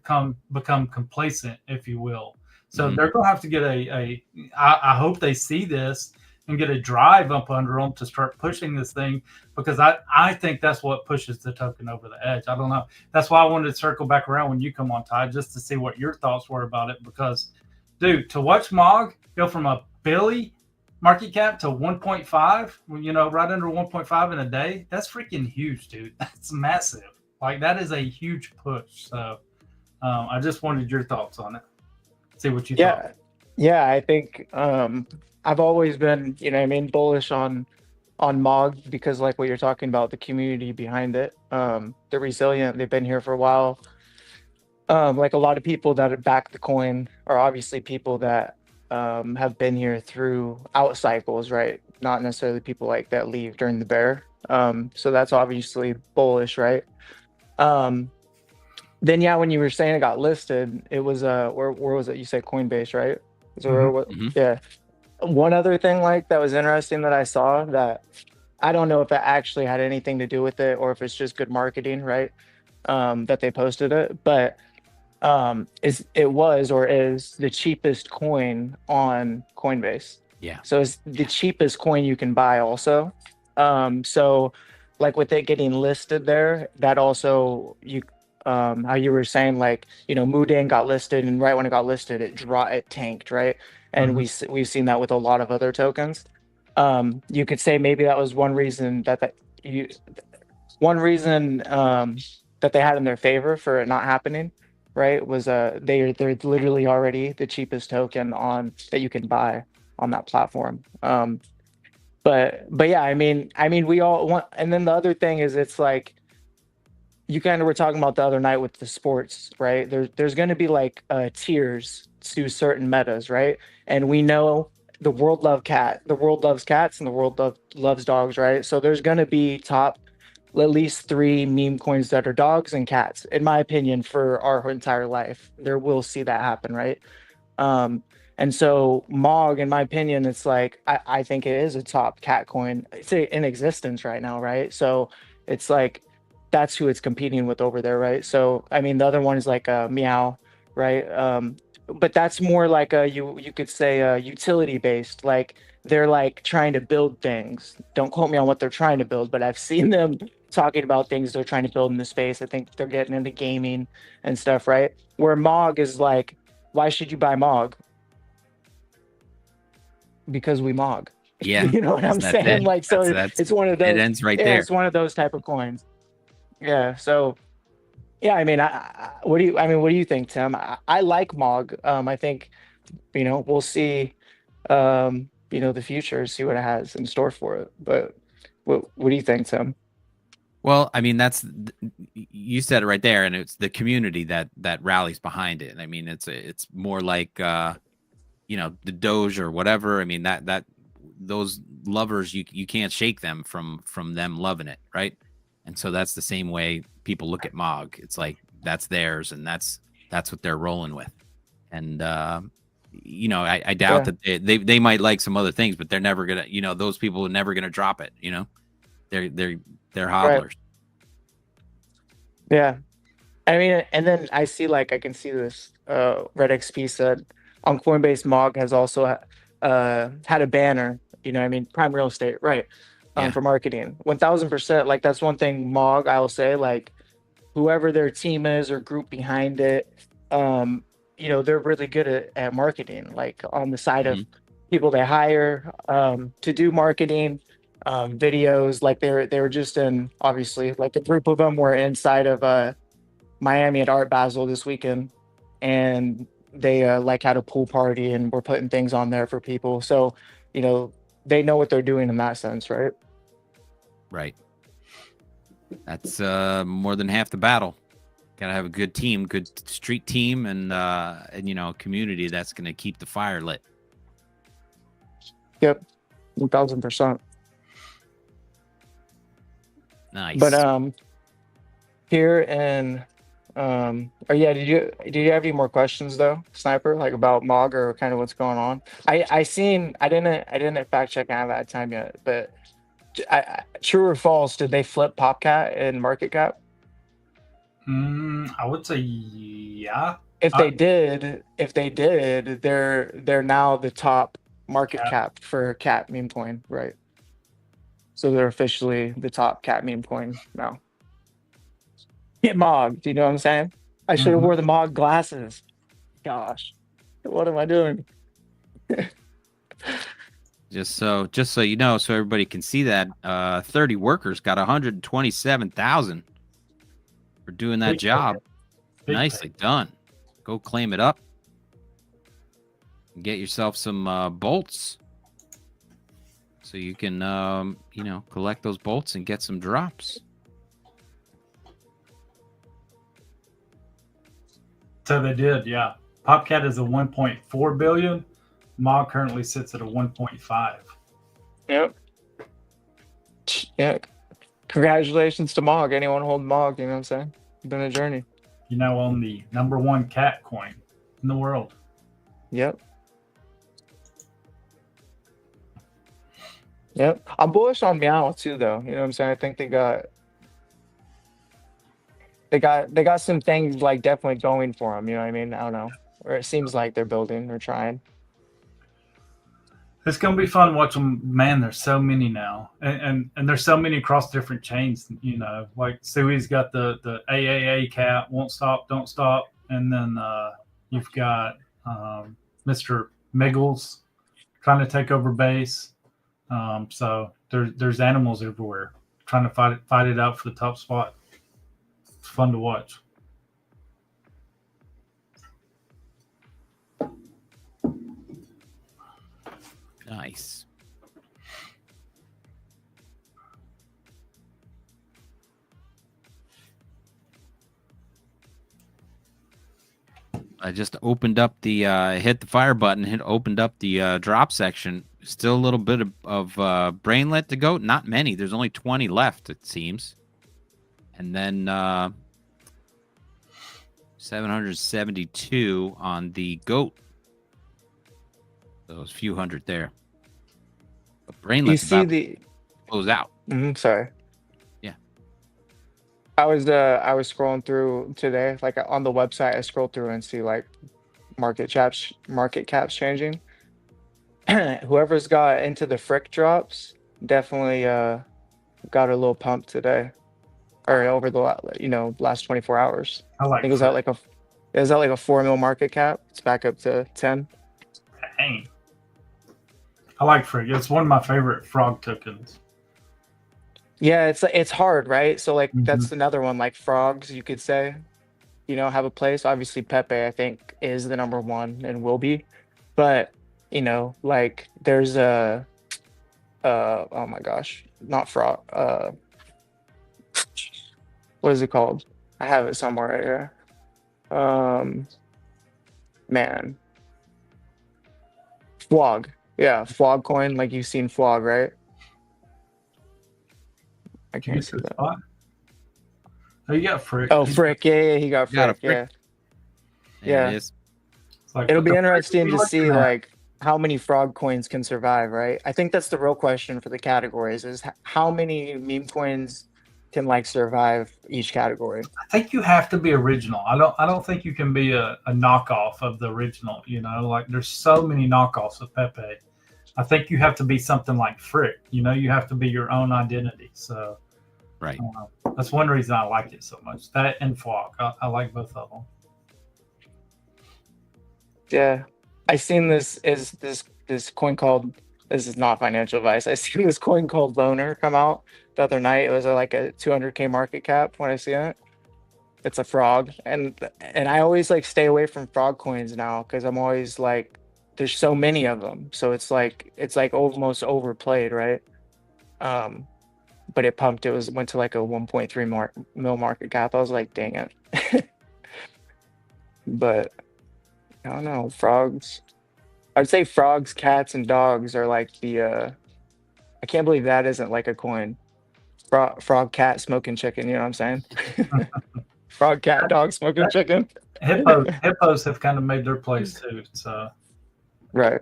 become complacent, if you will. So they're going to have to get I hope they see this and get a drive up under them to start pushing this thing, because I think that's what pushes the token over the edge. I don't know. That's why I wanted to circle back around when you come on, Ty, just to see what your thoughts were about it. Because, dude, to watch Mog go from a Billy market cap to 1.5, right under 1.5 in a day, that's freaking huge, dude. That's massive. Like, that is a huge push. So I just wanted your thoughts on it. See what you thought. Yeah, I think I've always been, bullish on Mog, because like what you're talking about, the community behind it, they're resilient. They've been here for a while. Like, a lot of people that back the coin are obviously people that have been here through out cycles, right? Not necessarily people like that leave during the bear. So that's obviously bullish, right? Then when you were saying it got listed, it was where was it? You said Coinbase, right? Yeah. One other thing like that was interesting that I saw, that I don't know if it actually had anything to do with it or if it's just good marketing, right? That they posted it, but is the cheapest coin on Coinbase. Yeah. So it's the cheapest coin you can buy also. So like with it getting listed there, that also how you were saying, like, Moodang got listed, and right when it got listed, it tanked, right? And we've seen that with a lot of other tokens. You could say maybe that was one reason one reason that they had in their favor for it not happening, right, was they're literally already the cheapest token on that you can buy on that platform. But yeah, I mean, we all want. And then the other thing is, it's like you kind of were talking about the other night with the sports, right? There's going to be like tiers to certain metas, right? And we know the world loves cats, and the world loves dogs, right? So there's going to be top at least three meme coins that are dogs and cats, in my opinion, for our entire life. There will see that happen, right? And so Mog, in my opinion, it's like I think it is a top cat coin. It's in existence right now, right? So it's like that's who it's competing with over there, right? So I mean, the other one is like a Meow, right? But that's more like a you could say a utility based. Like they're like trying to build things. Don't quote me on what they're trying to build, but I've seen them talking about things they're trying to build in the space. I think they're getting into gaming and stuff, right? Where Mog is like, why should you buy Mog? Because we Mog. Yeah, You know what I'm that's saying? it. Like, so That's it's one of those. it ends right Yeah, there. it's one of those type of coins. Yeah. So yeah, I mean, what do you think, Tim? I like Mog. I think we'll see. The future, see what it has in store for it. But what do you think, Tim? Well, I mean, you said it right there, and it's the community that rallies behind it. I mean, it's more like the Doge or whatever. I mean, that those lovers, you can't shake them from them loving it, right? And so that's the same way people look at Mog. It's like that's theirs, and that's what they're rolling with. And I doubt Yeah. that they might like some other things, but they're never gonna, those people are never gonna drop it. They're Right. hodlers. Yeah. I mean, and then I can see this. Red XP said on Coinbase, Mog has also had a banner. I mean, prime real estate, right? Yeah. For marketing, 1000%. Like that's one thing Mog, I will say, like whoever their team is or group behind it, they're really good at marketing. Like on the side of Mhm. people they hire to do marketing, videos. Like they were just in, obviously, like a group of them were inside of Miami at Art Basel this weekend, and they like had a pool party and we're putting things on there for people. So, they know what they're doing in that sense, right? Right. That's more than half the battle. Gotta have a good team, good street team, and a community that's gonna keep the fire lit. Yep, 1000%. Nice. But here and or yeah, did you have any more questions though, Sniper, like about Mog or kind of what's going on? I didn't fact check. I haven't had time yet, but true or false, did they flip Popcat in market cap? I would say yeah. If they did, they're now the top market cap for cat meme coin, right? So they're officially the top cat meme coin now. Get Mog, do you know what I'm saying? I should have wore the Mog glasses. Gosh, what am I doing? Just so you know, so everybody can see that 30 workers got 127,000 for doing that Big job. Big Nicely pay. done. Go claim it up and get yourself some bolts, so you can collect those bolts and get some drops. So they did, yeah. Popcat is a 1.4 billion. Mog currently sits at a 1.5. Yep. Yeah. Congratulations to Mog. Anyone hold Mog, you know what I'm saying? It's been a journey. On the number one cat coin in the world. Yep. Yep. I'm bullish on Meow too, though. You know what I'm saying? I think they got some things like definitely going for them. You know what I mean? I don't know. Or it seems like they're building or trying. It's gonna be fun watching. Man, there's so many now, and there's so many across different chains. Like Sui's got the AAA cat, won't stop, don't stop, and then you've got Mr. Miggles trying to take over base. So there's animals everywhere trying to fight it out for the top spot. It's fun to watch. Nice. I just opened up the hit the fire button, opened up the drop section. Still a little bit of brainlet to go. Not many. There's only 20 left, it seems. And then 772 on the goat. Those few hundred there. But brainlet's about to close out. Sorry. Yeah. I was scrolling through today, like on the website. I scrolled through and see like market caps changing. Whoever's got into the frick drops definitely got a little pump today, or over the last 24 hours. I think it was at like a 4 mil market cap. It's back up to 10. Dang. I like Frick. It's one of my favorite frog tokens. Yeah, it's hard, right? So like that's another one. Like frogs, you could say, have a place. Obviously, Pepe, I think, is the number one and will be. But like there's a oh my gosh, not frog. What is it called? I have it somewhere right here. Man, Flog. Yeah, Flog coin. Like you've seen Flog, right? I can't see that. Oh, you got Frick. Oh, Frick. Yeah, he got Frick. Frick. Yeah. It is. Like, It'll be what the interesting frick to are we see looking at? like how many frog coins can survive, right? I think that's the real question for the categories is how many meme coins can like survive each category. I think you have to be original. I don't think you can be a knockoff of the original. Like there's so many knockoffs of Pepe. I think you have to be something like Frick. You have to be your own identity. So, right. That's one reason I like it so much. That and Flock. I like both of them. Yeah, I seen this coin called. This is not financial advice. I seen this coin called Loner come out the other night. It was like a 200k market cap. When I see it, it's a frog, and I always like stay away from frog coins now because I'm always like, there's so many of them, so it's like almost overplayed, right? But it pumped. Went to like a 1.3 mil market cap. I was like, dang it. But I don't know, frogs. I'd say frogs, cats, and dogs are like the. I can't believe that isn't like a coin. Frog, cat, smoking chicken. You know what I'm saying? Frog, cat, dog, smoking chicken. Hippos have kind of made their place too. So. Right.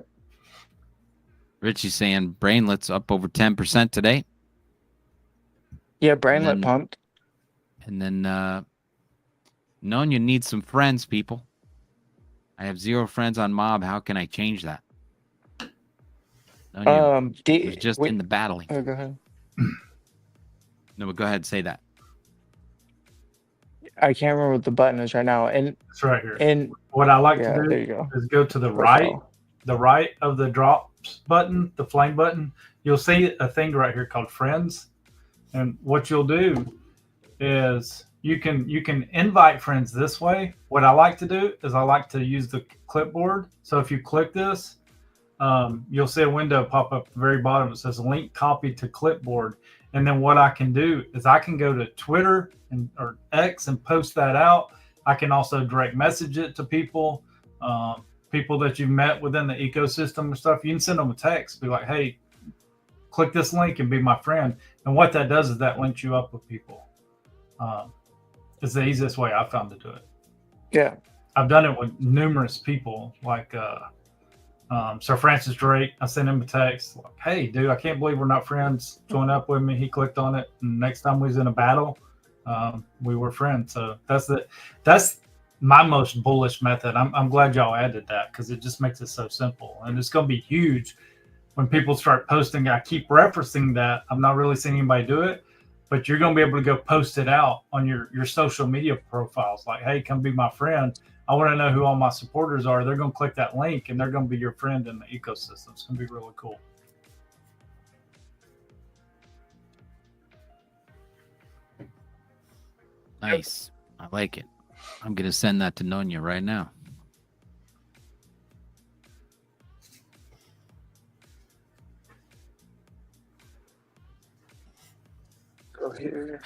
Richie's saying brainlet's up over 10% today. Yeah, brainlet pumped. And then knowing you need some friends, people. I have 0 friends on Mob. How can I change that? It was just in the battling. Oh, go ahead. No, but go ahead, say that. I can't remember what the button is right now. And it's right here. And what I like to there you do go. is go to the right of the drops button, the flame button. You'll see a thing right here called friends. And what you'll do is you can invite friends this way. What I like to do is I like to use the clipboard. So if you click this, you'll see a window pop up at the very bottom. It says link copied to clipboard. And then what I can do is I can go to Twitter or X and post that out. I can also direct message it to people, people that you've met within the ecosystem and stuff. You can send them a text, be like, hey, click this link and be my friend. And what that does is that links you up with people. It's the easiest way I found to do it. Yeah. I've done it with numerous people, like Sir Francis Drake. I sent him a text, like, hey, dude, I can't believe we're not friends. Join up with me. He clicked on it. And next time we was in a battle, we were friends. So that's my most bullish method. I'm glad y'all added that because it just makes it so simple. And it's going to be huge when people start posting. I keep referencing that. I'm not really seeing anybody do it, but you're going to be able to go post it out on your social media profiles. Like, hey, come be my friend. I want to know who all my supporters are. They're going to click that link and they're going to be your friend in the ecosystem. It's going to be really cool. Nice. I like it. I'm gonna send that to Nonya right now. Go here.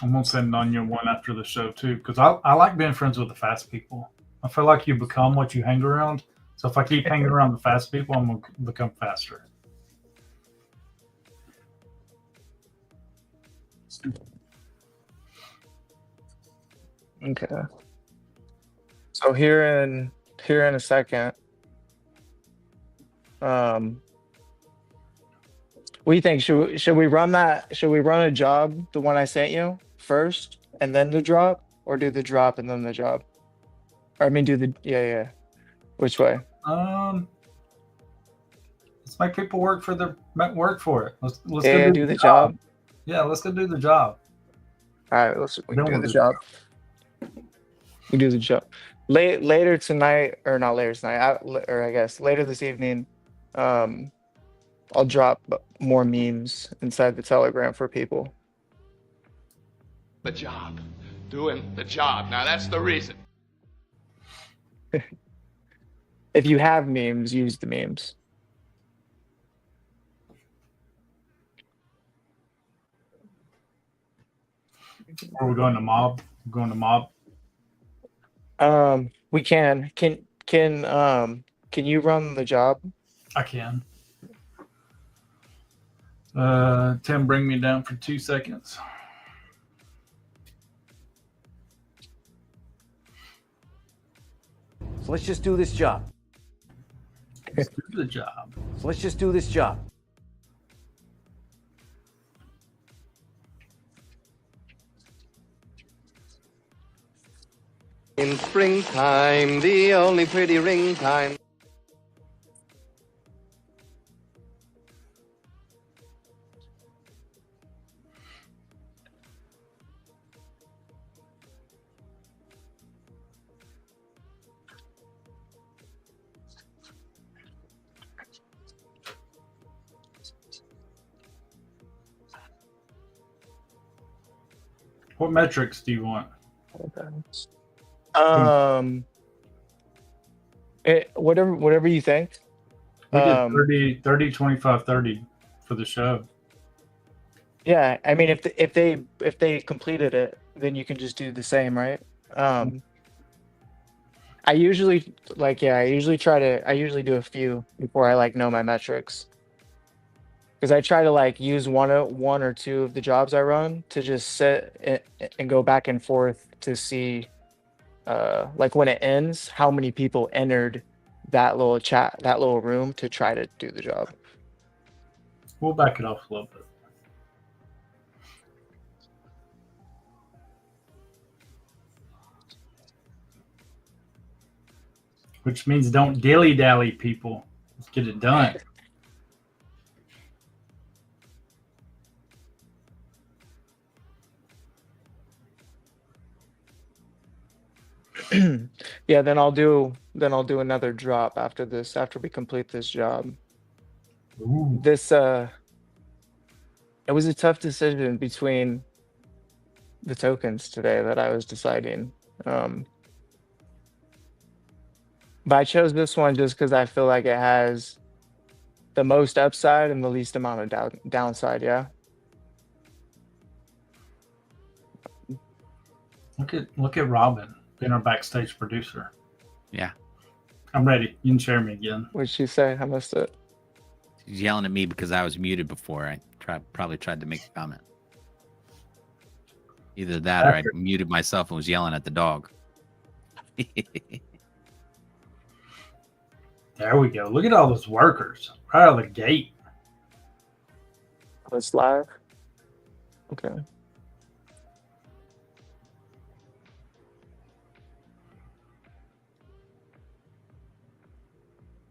I'm gonna send Nonya one after the show too, because I like being friends with the fast people. I feel like you become what you hang around. So if I keep hanging around the fast people, I'm gonna become faster. Okay. So here in a second. What do you think? Should we run that? Should we run a job, the one I sent you first, and then the drop, or do the drop and then the job? Or I mean, do the yeah. Which way? Let's make people work for it. Let's Yeah, go do the job. Yeah, let's go do the job. All right, we Then do we'll the do job. We do the job. Later tonight, or not later tonight, or I guess later this evening, I'll drop more memes inside the Telegram for people. The job. Doing the job. Now that's the reason. If you have memes, use the memes. Are we going to mob? We're going to mob. We can. Can you run the job? I can. Tim, bring me down for 2 seconds. So let's just do this job. Let's do the job. So let's just do this job. In springtime, the only pretty ring time. What metrics do you want? Whatever you think. We did 30, 25, 30 for the show. Yeah, I mean, if they completed it, then you can just do the same, right? I usually do a few before I know my metrics, because I try to use one or two of the jobs I run to just sit and go back and forth to see when it ends, how many people entered that little chat, that little room to try to do the job. We'll back it off a little bit. Which means don't dilly-dally, people. Let's get it done. Yeah, then I'll do another drop after this, after we complete this job. Ooh. It was a tough decision between the tokens today that I was deciding. But I chose this one just because I feel like it has the most upside and the least amount of downside. Yeah. Look at Robin being our backstage producer. Yeah. I'm ready. You can share me again. What'd she say? I missed it. She's yelling at me because I was muted before. I probably tried to make a comment. Either that or I muted myself and was yelling at the dog. There we go. Look at all those workers right out of the gate. It's live. Okay.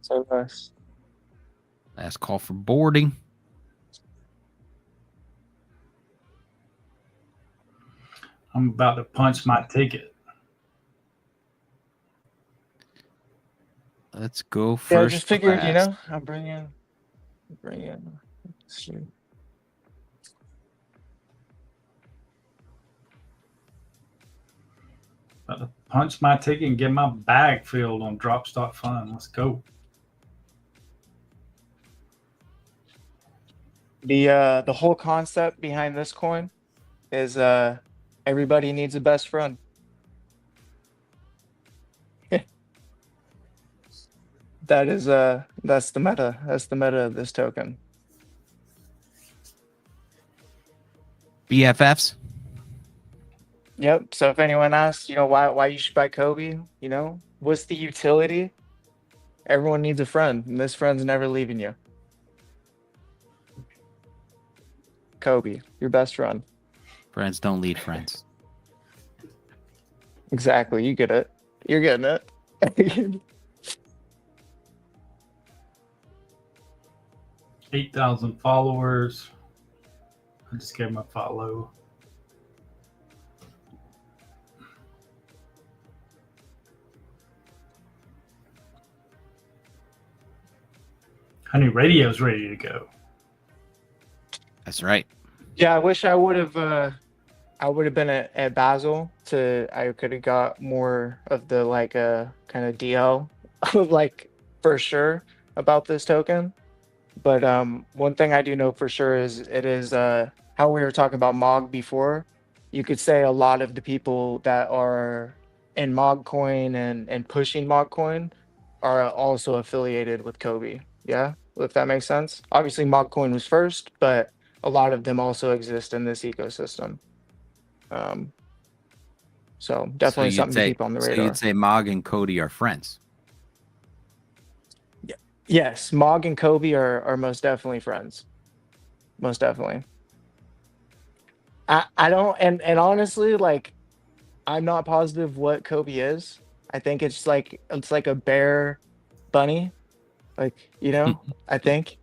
So nice. Last call for boarding. I'm about to punch my ticket. Let's go Yeah, I first. just figured, class. I'm bringing. Let's see. About to punch my ticket and get my bag filled on Drop.Fun. Let's go. The whole concept behind this coin is everybody needs a best friend. That's the meta. That's the meta of this token. BFFs. Yep. So if anyone asks, why you should buy Kobe, what's the utility? Everyone needs a friend, and this friend's never leaving you. Kobe, your best friend. Friends don't lead friends. Exactly. You get it. You're getting it. 8,000 followers. I just gave him a follow. Honey Radio's ready to go. That's right. Yeah, I wish I would have been at Basel I could have got more of the kind of DL like for sure about this token. But one thing I do know for sure is it is how we were talking about MOG before. You could say a lot of the people that are in MOG coin and pushing MOG coin are also affiliated with Kobe. Yeah, if that makes sense. Obviously, MOG coin was first, but a lot of them also exist in this ecosystem. So definitely something to keep on the radar. So you'd say Mog and Cody are friends. Yes, Mog and Kobe are most definitely friends. Most definitely. I don't and honestly, I'm not positive what Kobe is. I think it's like a bear bunny. I think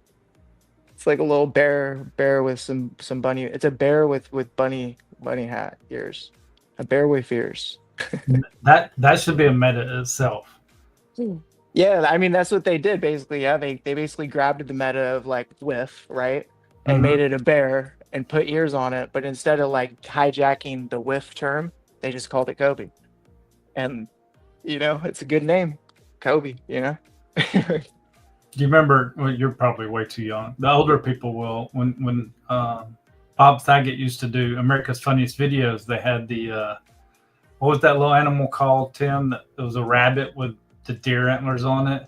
it's like a little bear with some bunny. It's a bear with bunny hat ears. A bear with ears. That should be a meta itself. Yeah, I mean that's what they did basically. Yeah, they basically grabbed the meta of whiff, right? And made it a bear and put ears on it, but instead of hijacking the whiff term, they just called it Kobe. And it's a good name. Kobe, Do you remember? Well, you're probably way too young. The older people will. When Bob Saget used to do America's Funniest Videos, they had the what was that little animal called, Tim? That it was a rabbit with the deer antlers on it.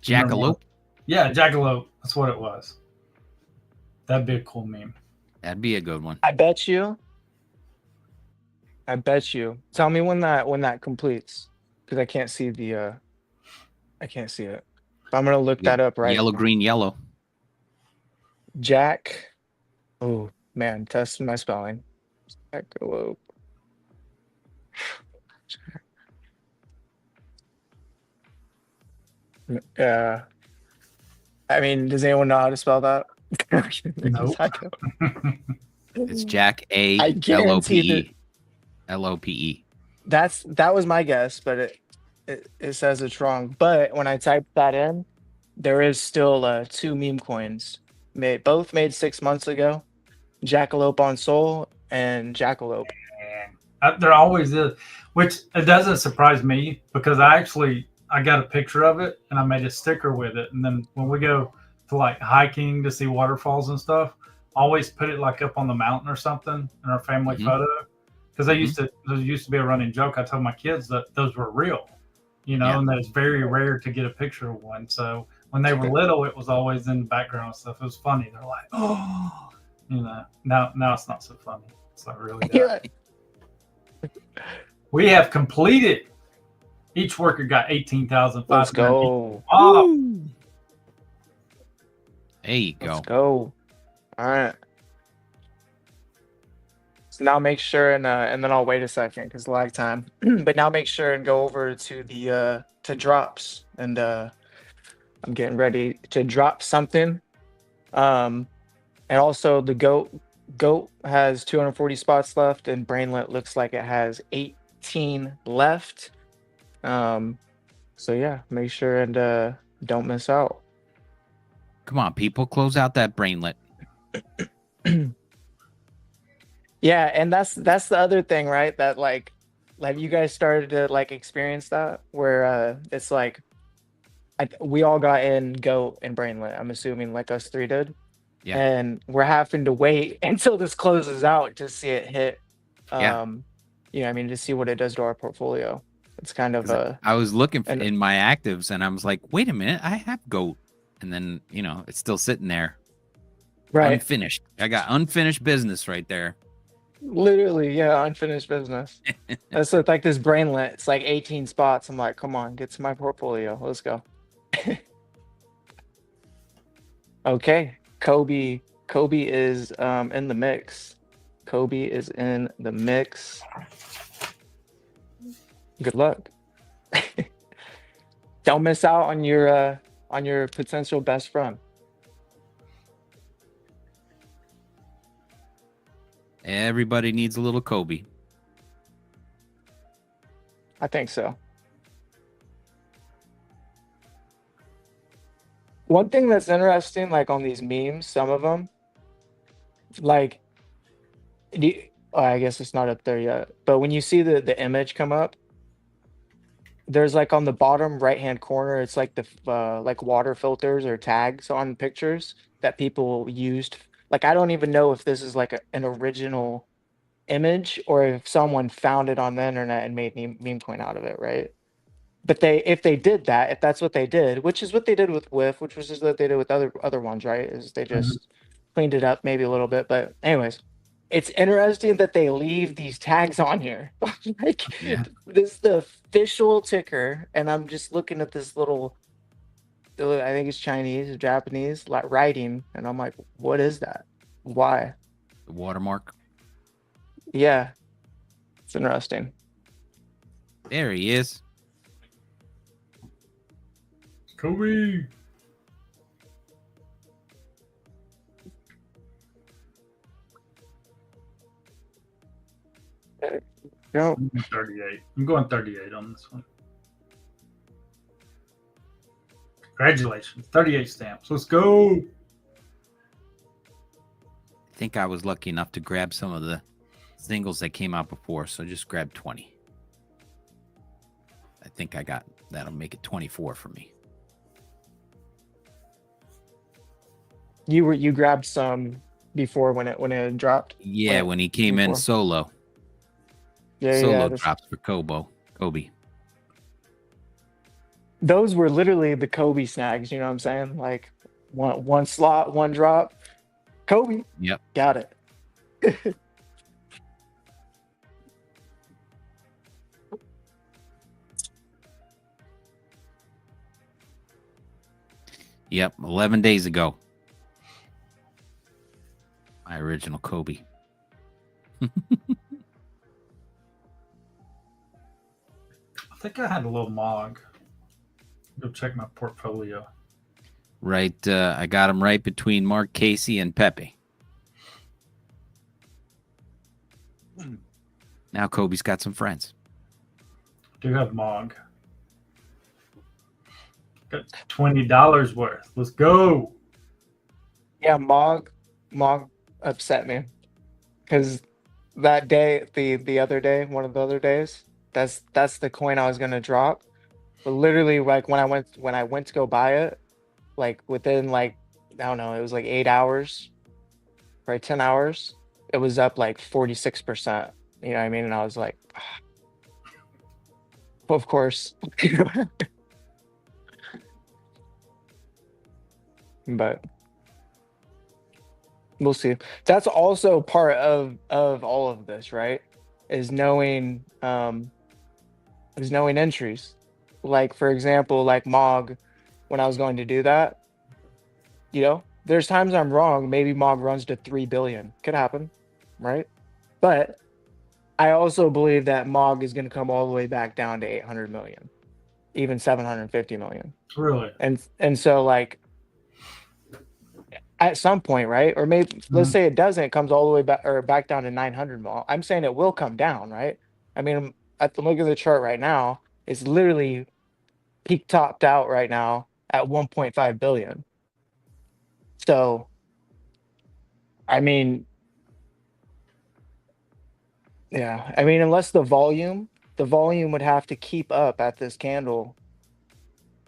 Jackalope. Yeah, jackalope. That's what it was. That'd be a cool meme. That'd be a good one. I bet you. Tell me when that completes, because I can't see I can't see it. But I'm gonna look that up right Yellow, now. green, yellow. Jack. Oh man, testing my spelling. Jackalope. Yeah. I mean, does anyone know how to spell that? Nope. It's Jack A I guarantee Lope. that was my guess, but it says it's wrong. But when I typed that in, there is still 2 meme coins both made 6 months ago. Jackalope on Soul and Jackalope. There always is, which it doesn't surprise me because I got a picture of it and I made a sticker with it. And then when we go to hiking to see waterfalls and stuff, I always put it up on the mountain or something in our family photo. Because there used to be a running joke. I told my kids that those were real, and that it's very rare to get a picture of one. So when they were little, it was always in the background and stuff. It was funny. They're like, oh, now it's not so funny. It's not really that. We have completed. Each worker got 18,500. Let's go. Oh. There you go. Let's go. All right. So now make sure and then I'll wait a second because lag time. But now make sure and go over to the to drops, and I'm getting ready to drop something. And also the goat has 240 spots left, and Brainlet looks like it has 18 left. So yeah, make sure and don't miss out. Come on, people, close out that brainlet. Yeah, and that's the other thing, right? That like you guys started to like experience that where it's like we all got in goat and brainlet. I'm assuming like us three did. Yeah. And we're having to wait until this closes out to see it hit. Yeah. You know, I mean, to see what it does to our portfolio. It's kind of 'Cause I was looking and in my actives and I was like, wait a minute, I have goat. And then, you know, it's still sitting there. right, Unfinished. I got unfinished business right there. literally, yeah, unfinished business. That's like this brainlet. It's like 18 spots. I'm like, come on, get to my portfolio. Let's go. Okay, Kobe is in the mix. Kobe is in the mix. Good luck. Don't miss out on your potential best friend. Everybody needs a little Kobe. I think so. One thing that's interesting, like on these memes, some of them, like, I guess it's not up there yet, but when you see the image come up, there's like on the bottom right hand corner, it's like the like water filters or tags on pictures that people used. Like, I don't even know if this is like an original image or if someone found it on the internet and made meme coin out of it, right? But if they did that, if that's what they did, which is what they did with WIF, which was just what they did with other ones, right? Is they just cleaned it up maybe a little bit. But anyways, it's interesting that they leave these tags on here. Like, Yeah. this is the official ticker, and I'm just looking at this little, I think it's Chinese or Japanese, like writing, and I'm like, what is that? Why? The watermark. Yeah, it's interesting. There he is. Kobe. Go. 38. I'm going 38 on this one. Congratulations. 38 stamps. Let's go. I think I was lucky enough to grab some of the singles that came out before, so just grab 20. I think I got that'll make it 24 for me. You grabbed some before when it dropped. Yeah, when he came in before. solo. Yeah, Solo yeah. drops for Kobe. Those were literally the Kobe snags. You know what I'm saying? Like one slot, one drop. Kobe. Yep. Got it. Yep. 11 days ago. My original Kobe. I think I had a little mog. Go check my portfolio. Right. I got him right between Mark Casey and Pepe. Now Kobe's got some friends. Do have mog. Got $20 worth. Let's go. Yeah, Mog upset me because that day, the other day, one of the other days, that's the coin I was gonna drop. But literally, like when I went to go buy it, like within like, I don't know, it was like 8 hours, right? 10 hours, it was up like 46%. You know what I mean? And I was like, of course. But we'll see. That's also part of all of this, right? Is knowing entries. Like, for example, like Mog, when I was going to do that, you know, there's times I'm wrong. Maybe Mog runs to 3 billion. Could happen, right? But I also believe that Mog is going to come all the way back down to 800 million, even 750 million. Really? And so, like, at some point, right? Or maybe let's say it doesn't, it comes all the way back down to 900 mil. I'm saying it will come down, right? I mean, at the look of the chart right now, it's literally peak topped out right now at 1.5 billion. So, I mean, yeah, I mean, unless the volume would have to keep up at this candle.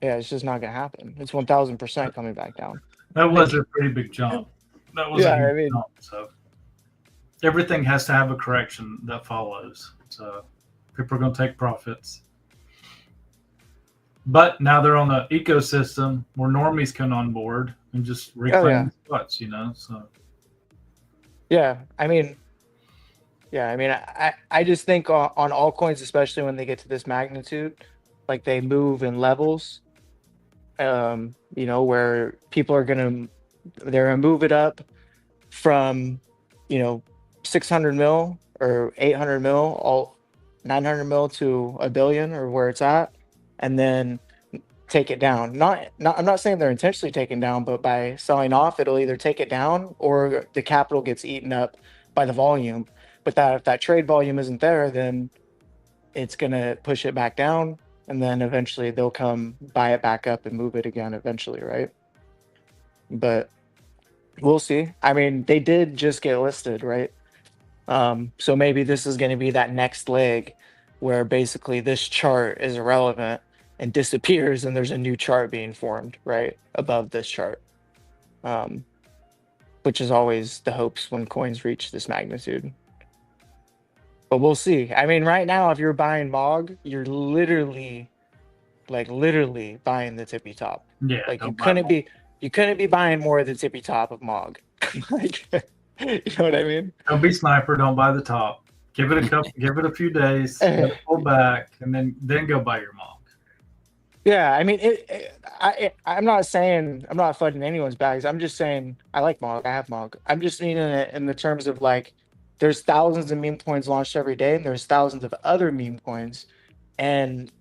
Yeah, it's just not gonna happen. It's 1000% coming back down. That was Like, a pretty big jump. That was a yeah, huge I mean, jump. So everything has to have a correction that follows. So people are going to take profits. But now they're on an ecosystem where normies come on board and just oh reclaim yeah, the spots, you know. So yeah. I mean, yeah, I mean, I just think on altcoins, especially when they get to this magnitude, like they move in levels. You know, where people are they're gonna move it up from, you know, 600 mil or 800 mil, all 900 mil to a billion or where it's at, and then take it down. Not I'm not saying they're intentionally taken down, but by selling off, it'll either take it down or the capital gets eaten up by the volume. But that if that trade volume isn't there, then it's gonna push it back down, and then eventually they'll come buy it back up and move it again eventually, right? But we'll see. I mean, they did just get listed, right? So maybe this is going to be that next leg where basically this chart is irrelevant and disappears, and there's a new chart being formed right above this chart, which is always the hopes when coins reach this magnitude. But we'll see. I mean, right now, if you're buying MOG, you're literally buying the tippy top. yeah, Like don't buy more. you couldn't be buying more of the tippy top of MOG. Like, you know what I mean? Don't be sniper. Don't buy the top. Give it a couple. Give it a few days. Let it pull back, and then go buy your mom. Yeah, I mean, I'm not saying I'm not flooding anyone's bags. I'm just saying I like MOG. I have MOG. I'm just meaning it in the terms of like, there's thousands of meme coins launched every day, and there's thousands of other meme coins. And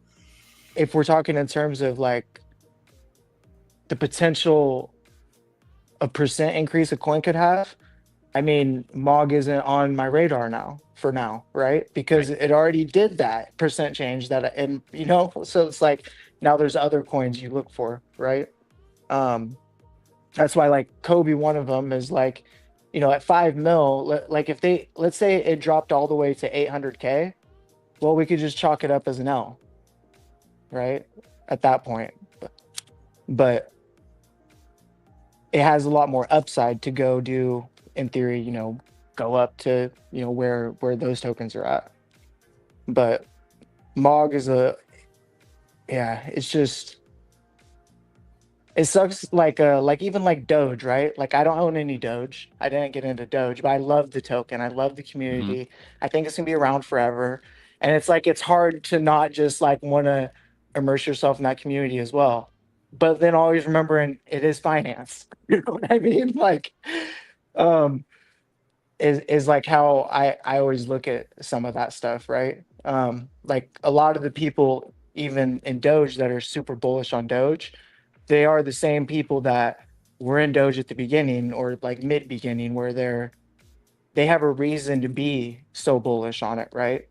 if we're talking in terms of like the potential a percent increase a coin could have, I mean, MOG isn't on my radar now for now, right? Because it already did that percent change and you know, so it's like now there's other coins you look for, right? That's why like Kobe, one of them is like, you know, at 5 mil, like if let's say it dropped all the way to 800k, well, we could just chalk it up as an L, right? At that point, but it has a lot more upside to go do, in theory, you know, go up to, you know, where those tokens are at. But MOG is it's just, it sucks. Like even like Doge, right? Like I don't own any Doge. I didn't get into Doge, but I love the token. I love the community. I think it's gonna be around forever. And it's like it's hard to not just like want to immerse yourself in that community as well. But then always remembering it is finance. You know what I mean? Like, um, is like how I always look at some of that stuff, right? Like a lot of the people even in Doge that are super bullish on Doge, they are the same people that were in Doge at the beginning or like mid beginning where they have a reason to be so bullish on it, right?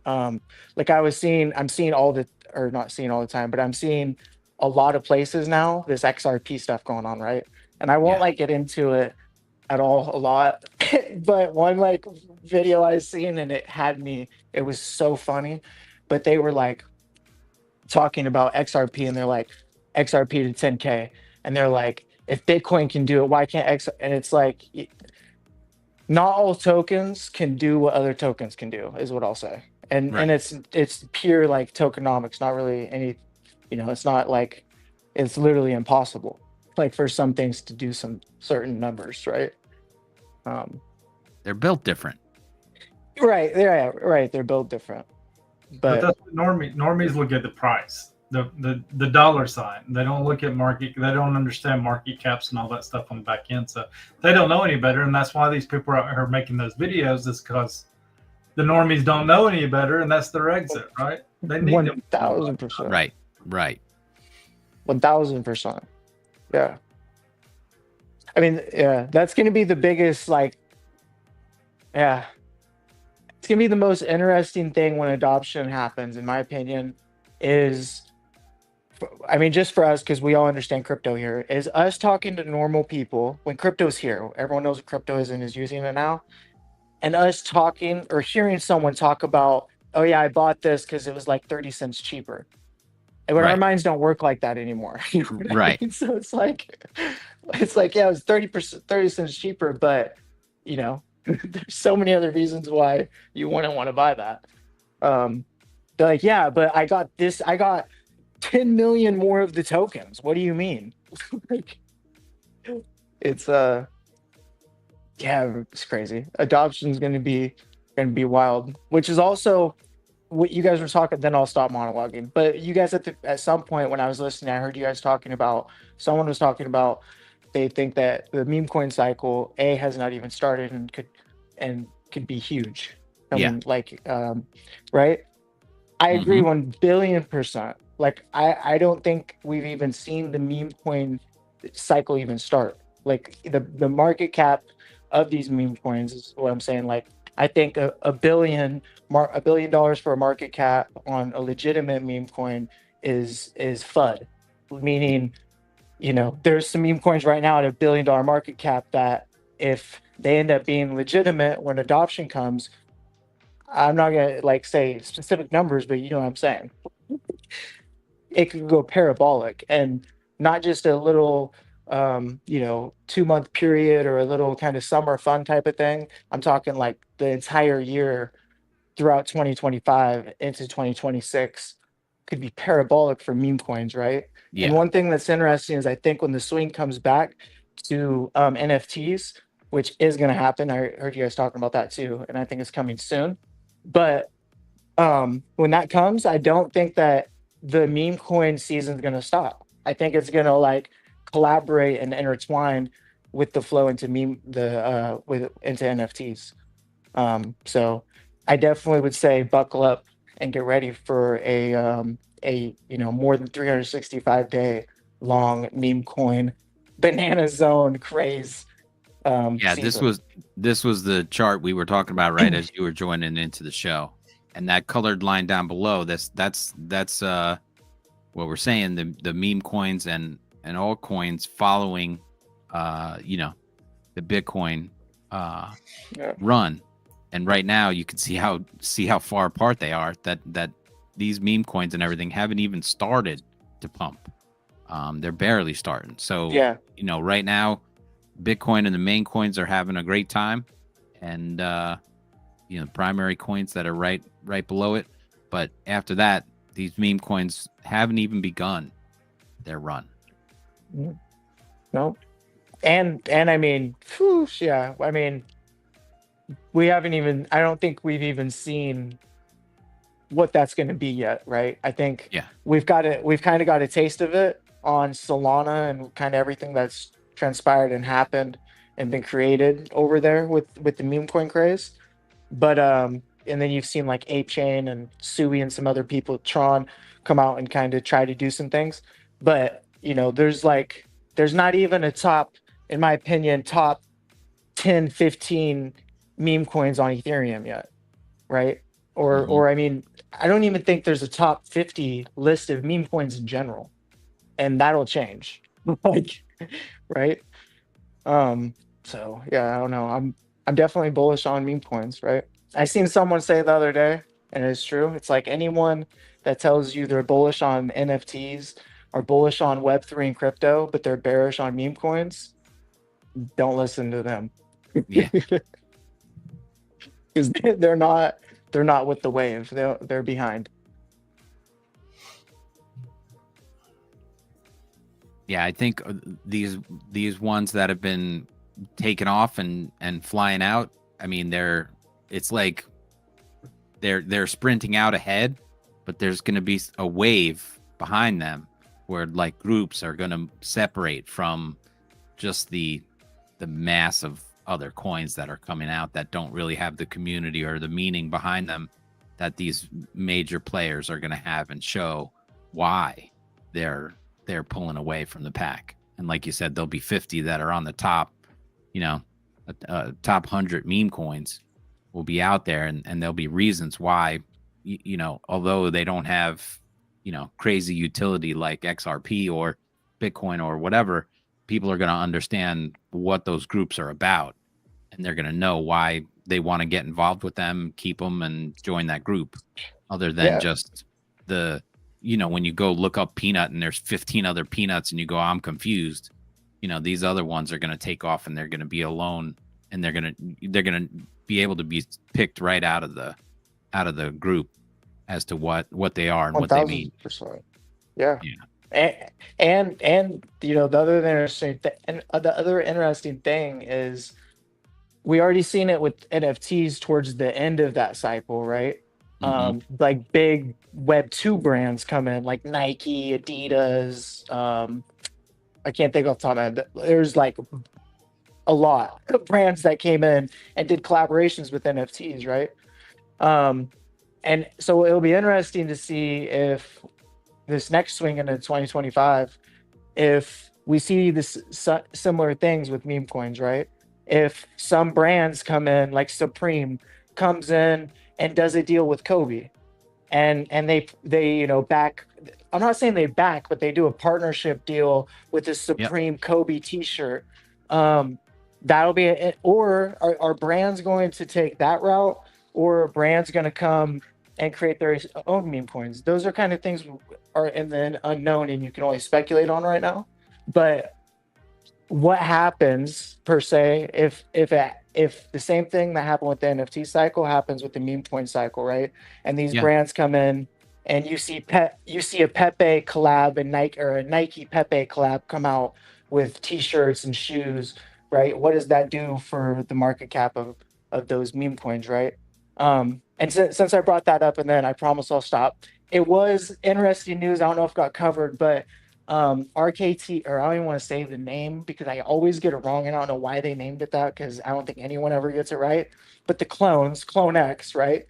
Like I'm seeing all the, or not seeing all the time, but I'm seeing a lot of places now this XRP stuff going on, right? And I won't Yeah. like get into it at all a lot, but one like video I seen and it was so funny, but they were like talking about XRP and they're like XRP to 10k, and they're like, if Bitcoin can do it, why can't X? And it's like, not all tokens can do what other tokens can do, is what I'll say. And Right. it's pure like tokenomics, not really any, you know, it's not like it's literally impossible. Like for some things to do some certain numbers, right? They're built different. Right, yeah, right. They're built different, But but that's what normies look at the price, the dollar sign. They don't look at market. They don't understand market caps and all that stuff on the back end. So they don't know any better, and that's why these people are out here making those videos. Is because the normies don't know any better, and that's their exit, right? They need 1000%, Right. Right. 1000%. Yeah. I mean, yeah, that's going to be the biggest, like, yeah, it's going to be the most interesting thing when adoption happens, in my opinion, is I mean, just for us, because we all understand crypto here, is us talking to normal people when crypto's here. Everyone knows what crypto is and is using it now. And us talking or hearing someone talk about, oh yeah, I bought this because it was like 30 cents cheaper. And when our Right. minds don't work like that anymore. You know what I Right. mean? So it's like, yeah, it was 30 cents cheaper, but you know, there's so many other reasons why you wouldn't want to buy that. They're like, yeah, but I got 10 million more of the tokens. What do you mean? Like, it's yeah, it's crazy. Adoption is gonna be wild, which is also what you guys were talking. Then I'll stop monologuing. But you guys at some point when I was listening, I heard you guys talking about, someone was talking about, they think that the meme coin cycle has not even started and could be huge. I Yeah. mean, like, right? I agree Mhm. 1 billion%. Like, I don't think we've even seen the meme coin cycle even start. Like the market cap of these meme coins is what I'm saying. Like, I think $1 billion for a market cap on a legitimate meme coin is FUD, meaning, there's some meme coins right now at $1 billion market cap that if they end up being legitimate when adoption comes, I'm not gonna like say specific numbers, but you know what I'm saying. It could go parabolic, and not just a little 2-month period or a little kind of summer fun type of thing. I'm talking like the entire year throughout 2025 into 2026 could be parabolic for meme coins, right? And Yeah. one thing that's interesting is I think when the swing comes back to NFTs, which is going to happen, I heard you guys talking about that too, and I think it's coming soon. But when that comes, I don't think that the meme coin season is going to stop. I think it's going to like collaborate and intertwine with the flow into into NFTs. So I definitely would say buckle up and get ready for a more than 365-day long meme coin banana zone craze Yeah, season. this was the chart we were talking about right as you were joining into the show. And that colored line down below, that's what we're saying, the meme coins and altcoins following the Bitcoin Yeah. run. And right now you can see how far apart they are, that these meme coins and everything haven't even started to pump. They're barely starting. So Yeah. right now Bitcoin and the main coins are having a great time, and primary coins that are right below it. But after that, these meme coins haven't even begun their run. No. And I mean, yeah. I mean, I don't think we've even seen what that's going to be yet, right? I think Yeah. we've kind of got a taste of it on Solana and kind of everything that's transpired and happened and been created over there with the meme coin craze. But and then you've seen like Ape Chain and Sui and some other people, Tron, come out and kind of try to do some things. But there's not even a top, in my opinion, top 10, 15 meme coins on Ethereum yet, right? Or I mean, I don't even think there's a top 50 list of meme coins in general, and that'll change. Like, right? So yeah, I don't know. I'm definitely bullish on meme coins, right? I seen someone say the other day, and it's true. It's like anyone that tells you they're bullish on NFTs or bullish on Web3 and crypto, but they're bearish on meme coins, don't listen to them. Yeah. Because they're not with the wave. They're behind. Yeah, I think these ones that have been taken off and flying out, I mean, it's like they're sprinting out ahead, but there's going to be a wave behind them where like groups are going to separate from just the mass of other coins that are coming out that don't really have the community or the meaning behind them that these major players are going to have, and show why they're pulling away from the pack. And like you said, there'll be 50 that are on the top, top 100 meme coins will be out there, and there'll be reasons why, although they don't have crazy utility like XRP or Bitcoin or whatever, people are going to understand what those groups are about, and they're going to know why they want to get involved with them, keep them, and join that group, other than just when you go look up peanut and there's 15 other peanuts and you go, I'm confused. These other ones are going to take off and they're going to be alone, and they're going to be able to be picked right out of the group as to what they are and what they mean. 1000%. Yeah. And the other interesting thing is, we already seen it with NFTs towards the end of that cycle, right? Like big Web 2 brands come in, like Nike, Adidas. I can't think off the top of my head. There's like a lot of brands that came in and did collaborations with NFTs, right? And so it'll be interesting to see if this next swing into 2025, if we see this similar things with meme coins, right? If some brands come in, like Supreme comes in and does a deal with Kobe, and they back. I'm not saying they back, but they do a partnership deal with the Supreme Kobe T-shirt. That'll be it. Or are brands going to take that route, or are brands going to come and create their own meme coins? Those are kind of things are in the unknown, and you can only speculate on right now. But what happens per se if the same thing that happened with the NFT cycle happens with the meme coin cycle, right? And these brands come in, and you see a Pepe collab and Nike, or a Nike Pepe collab come out with T-shirts and shoes, right? What does that do for the market cap of those meme coins, right? And since I brought that up, and then I promise I'll stop. It was interesting news. I don't know if it got covered, but RKT, or I don't even want to say the name because I always get it wrong, and I don't know why they named it that, because I don't think anyone ever gets it right. But the Clone X, right?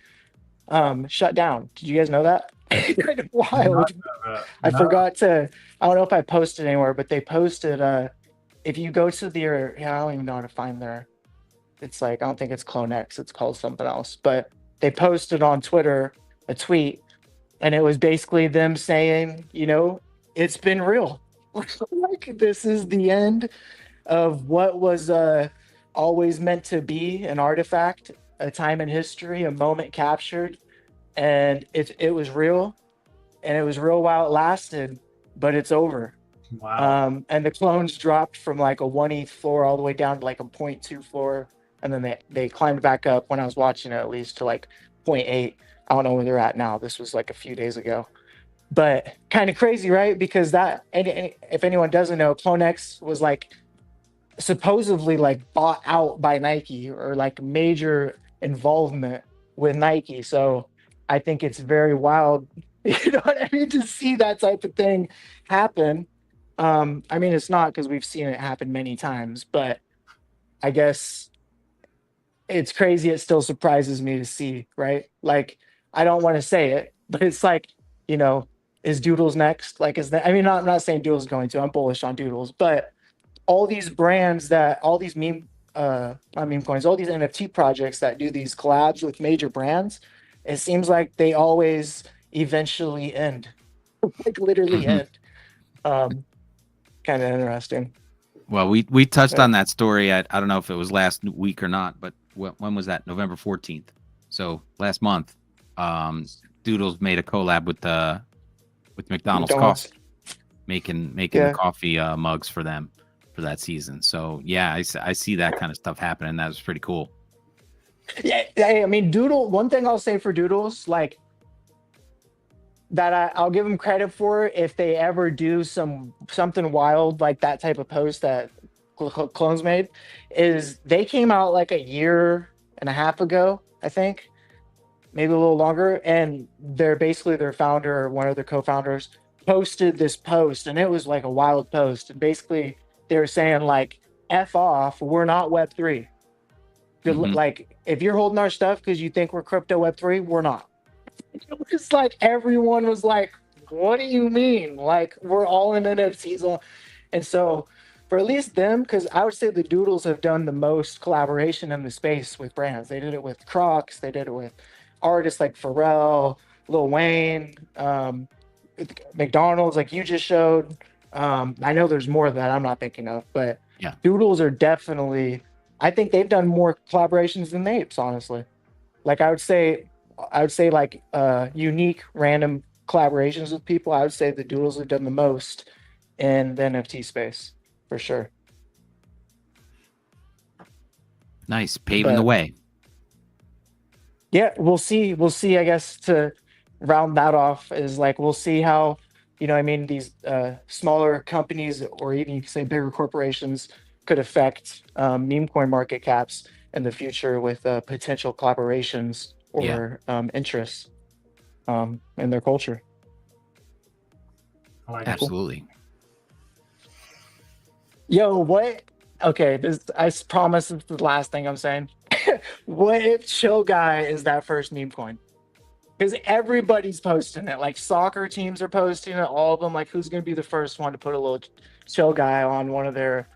Shut down. Did you guys know that? Kind of wild. I forgot to. I don't know if I posted anywhere, but they posted. If you go to I don't even know how to find their. It's like, I don't think it's Clone X. It's called something else. But they posted on Twitter a tweet, and it was basically them saying, it's been real. Like, this is the end of what was always meant to be an artifact, a time in history, a moment captured, and it was real, and it was real while it lasted, but it's over. Wow. And the clones dropped from like a 1 ETH floor all the way down to like a 0.2 floor, and then they climbed back up, when I was watching it at least, to like 0.8. I don't know where they're at now. This was like a few days ago. But kind of crazy, right? Because and if anyone doesn't know, Clone X was like supposedly like bought out by Nike, or like major involvement with Nike. So I think it's very wild, you know what I mean, to see that type of thing happen. I mean, it's not, because we've seen it happen many times, but I guess it's crazy. It still surprises me to see, right? Like, I don't want to say it, but it's like, is Doodles next? Like, I'm not saying Doodles is going to. I'm bullish on Doodles, but all these brands all these meme coins, all these NFT projects that do these collabs with major brands, it seems like they always eventually end, like literally end. Kind of interesting. Well, we touched on that story. I don't know if it was last week or not, but when was that? November 14th. So last month, Doodles made a collab with McDonald's coffee, making the coffee mugs for them for that season. So yeah, I see that kind of stuff happening. That was pretty cool. Yeah, I mean, one thing I'll say for Doodles, like, that I'll give them credit for, if they ever do something wild like that type of post that Clones made, is they came out like a year and a half ago, I think, maybe a little longer, and their founder, or one of their co-founders, posted this post, and it was like a wild post, and basically they were saying like, F off, we're not Web3. Like, if you're holding our stuff because you think we're crypto Web3, we're not. It was like, everyone was like, what do you mean? Like, we're all in NFTs. And so for at least them, because I would say the Doodles have done the most collaboration in the space with brands. They did it with Crocs. They did it with artists like Pharrell, Lil Wayne. McDonald's, like you just showed. I know there's more that I'm not thinking of, but Yeah. Doodles are definitely. I think they've done more collaborations than the apes, honestly. Like I would say like unique random collaborations with people. I would say the Doodles have done the most in the NFT space for sure. Nice, paving the But- way. Yeah, we'll see. I guess to round that off is like we'll see how these smaller companies or even you could say bigger corporations could affect meme coin market caps in the future with potential collaborations or interests in their culture. I like it. Absolutely. Yo, what? Okay, I promise it's the last thing I'm saying. What if Chill Guy is that first meme coin? Because everybody's posting it. Like soccer teams are posting it, all of them. Like who's going to be the first one to put a little Chill Guy on one of their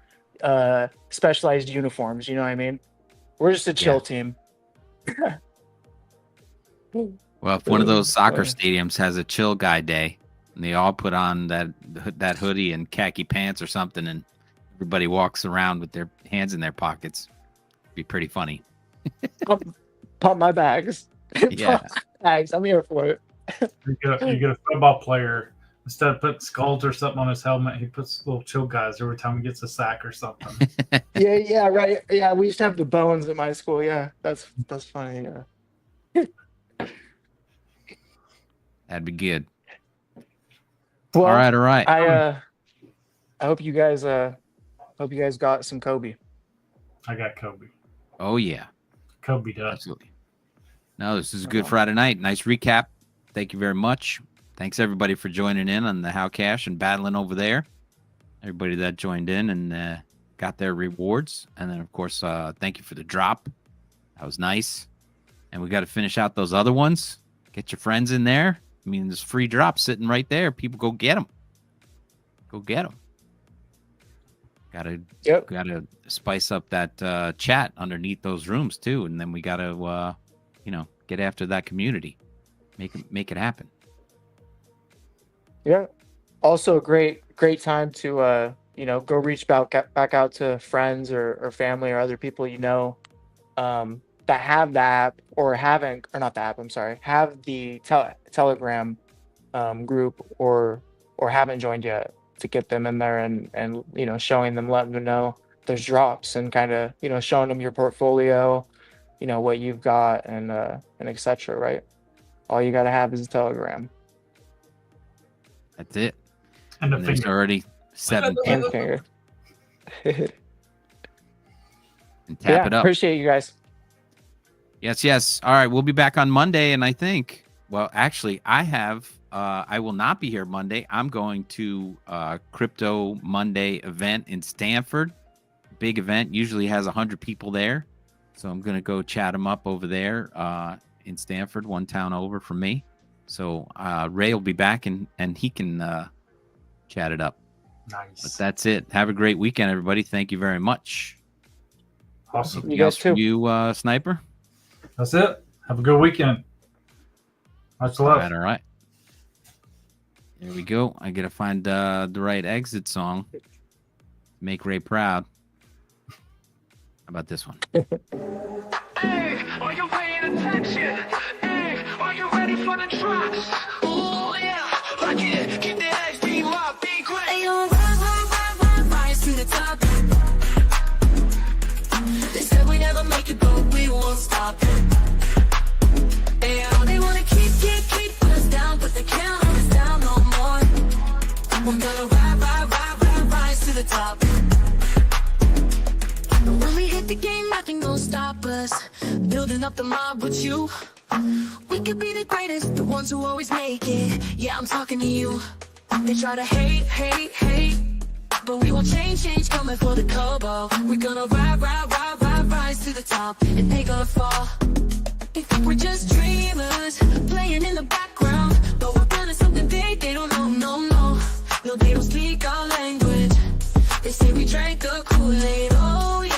specialized uniforms? You know what I mean? We're just a chill team. Well, if one of those soccer stadiums has a Chill Guy day, and they all put on that hoodie and khaki pants or something, and everybody walks around with their hands in their pockets, it'd be pretty funny. Pump my bags. Yeah. Bags. I'm here for it. You get a football player, instead of putting skulls or something on his helmet, he puts little Chill Guys every time he gets a sack or something. Yeah, right. Yeah, we used to have the bones at my school. Yeah, that's funny. Yeah. That'd be good. Well, All right. I hope you guys got some Kobe. I got Kobe. Oh yeah, Kobe does. absolutely. No, this is a good Friday night. Nice recap. Thank you very much. Thanks everybody for joining in on the How Cash and battling over there. Everybody that joined in and got their rewards, and then of course, thank you for the drop. That was nice. And we got to finish out those other ones. Get your friends in there. I mean, there's free drops sitting right there. People go get them. Go get them. Gotta spice up that chat underneath those rooms too, and then we gotta get after that community, make it happen. Yeah. Also, great time to go reach back out to friends or family or other people that have the app or haven't, or not the app. I'm sorry, have the Telegram group or haven't joined yet, to get them in there and showing them, letting them know there's drops and kind of showing them your portfolio, what you've got and etc. Right? All you got to have is a Telegram. That's it. And the There's finger. already 7 And people. finger. And tap it up. Appreciate you guys. Yes. All right, we'll be back on Monday, and I think, well, actually, I will not be here Monday. I'm going to Crypto Monday event in Stanford. Big event, usually has 100 people there. So I'm going to go chat them up over there in Stanford, one town over from me. So Ray will be back and he can chat it up. Nice. But that's it. Have a great weekend, everybody. Thank you very much. Awesome. Anything guys else from too. you, Sniper? That's it. Have a good weekend. Much love. All right. There we go. I got to find the right exit song. Make Ray proud. How about this one? Hey, are you paying attention? Hey, are you ready for the drops? Oh yeah, like it. Keep the edge, be wild, be great. They gon' rise to the top. They said we never make it, but we won't stop. Yeah, they wanna keep us down, but they can't hold us down no more. We're gonna rise to the top. When we hit the game, nothing gon' stop us. Building up the mob with you. We could be the greatest, the ones who always make it. Yeah, I'm talking to you. They try to hate, but we won't change, coming for the Kobo. We're gonna rise to the top and take a fall. They think we're just dreamers, playing in the background, but we're building something big, they don't know, no. No, they don't speak our language. They say we drank the Kool-Aid, oh yeah.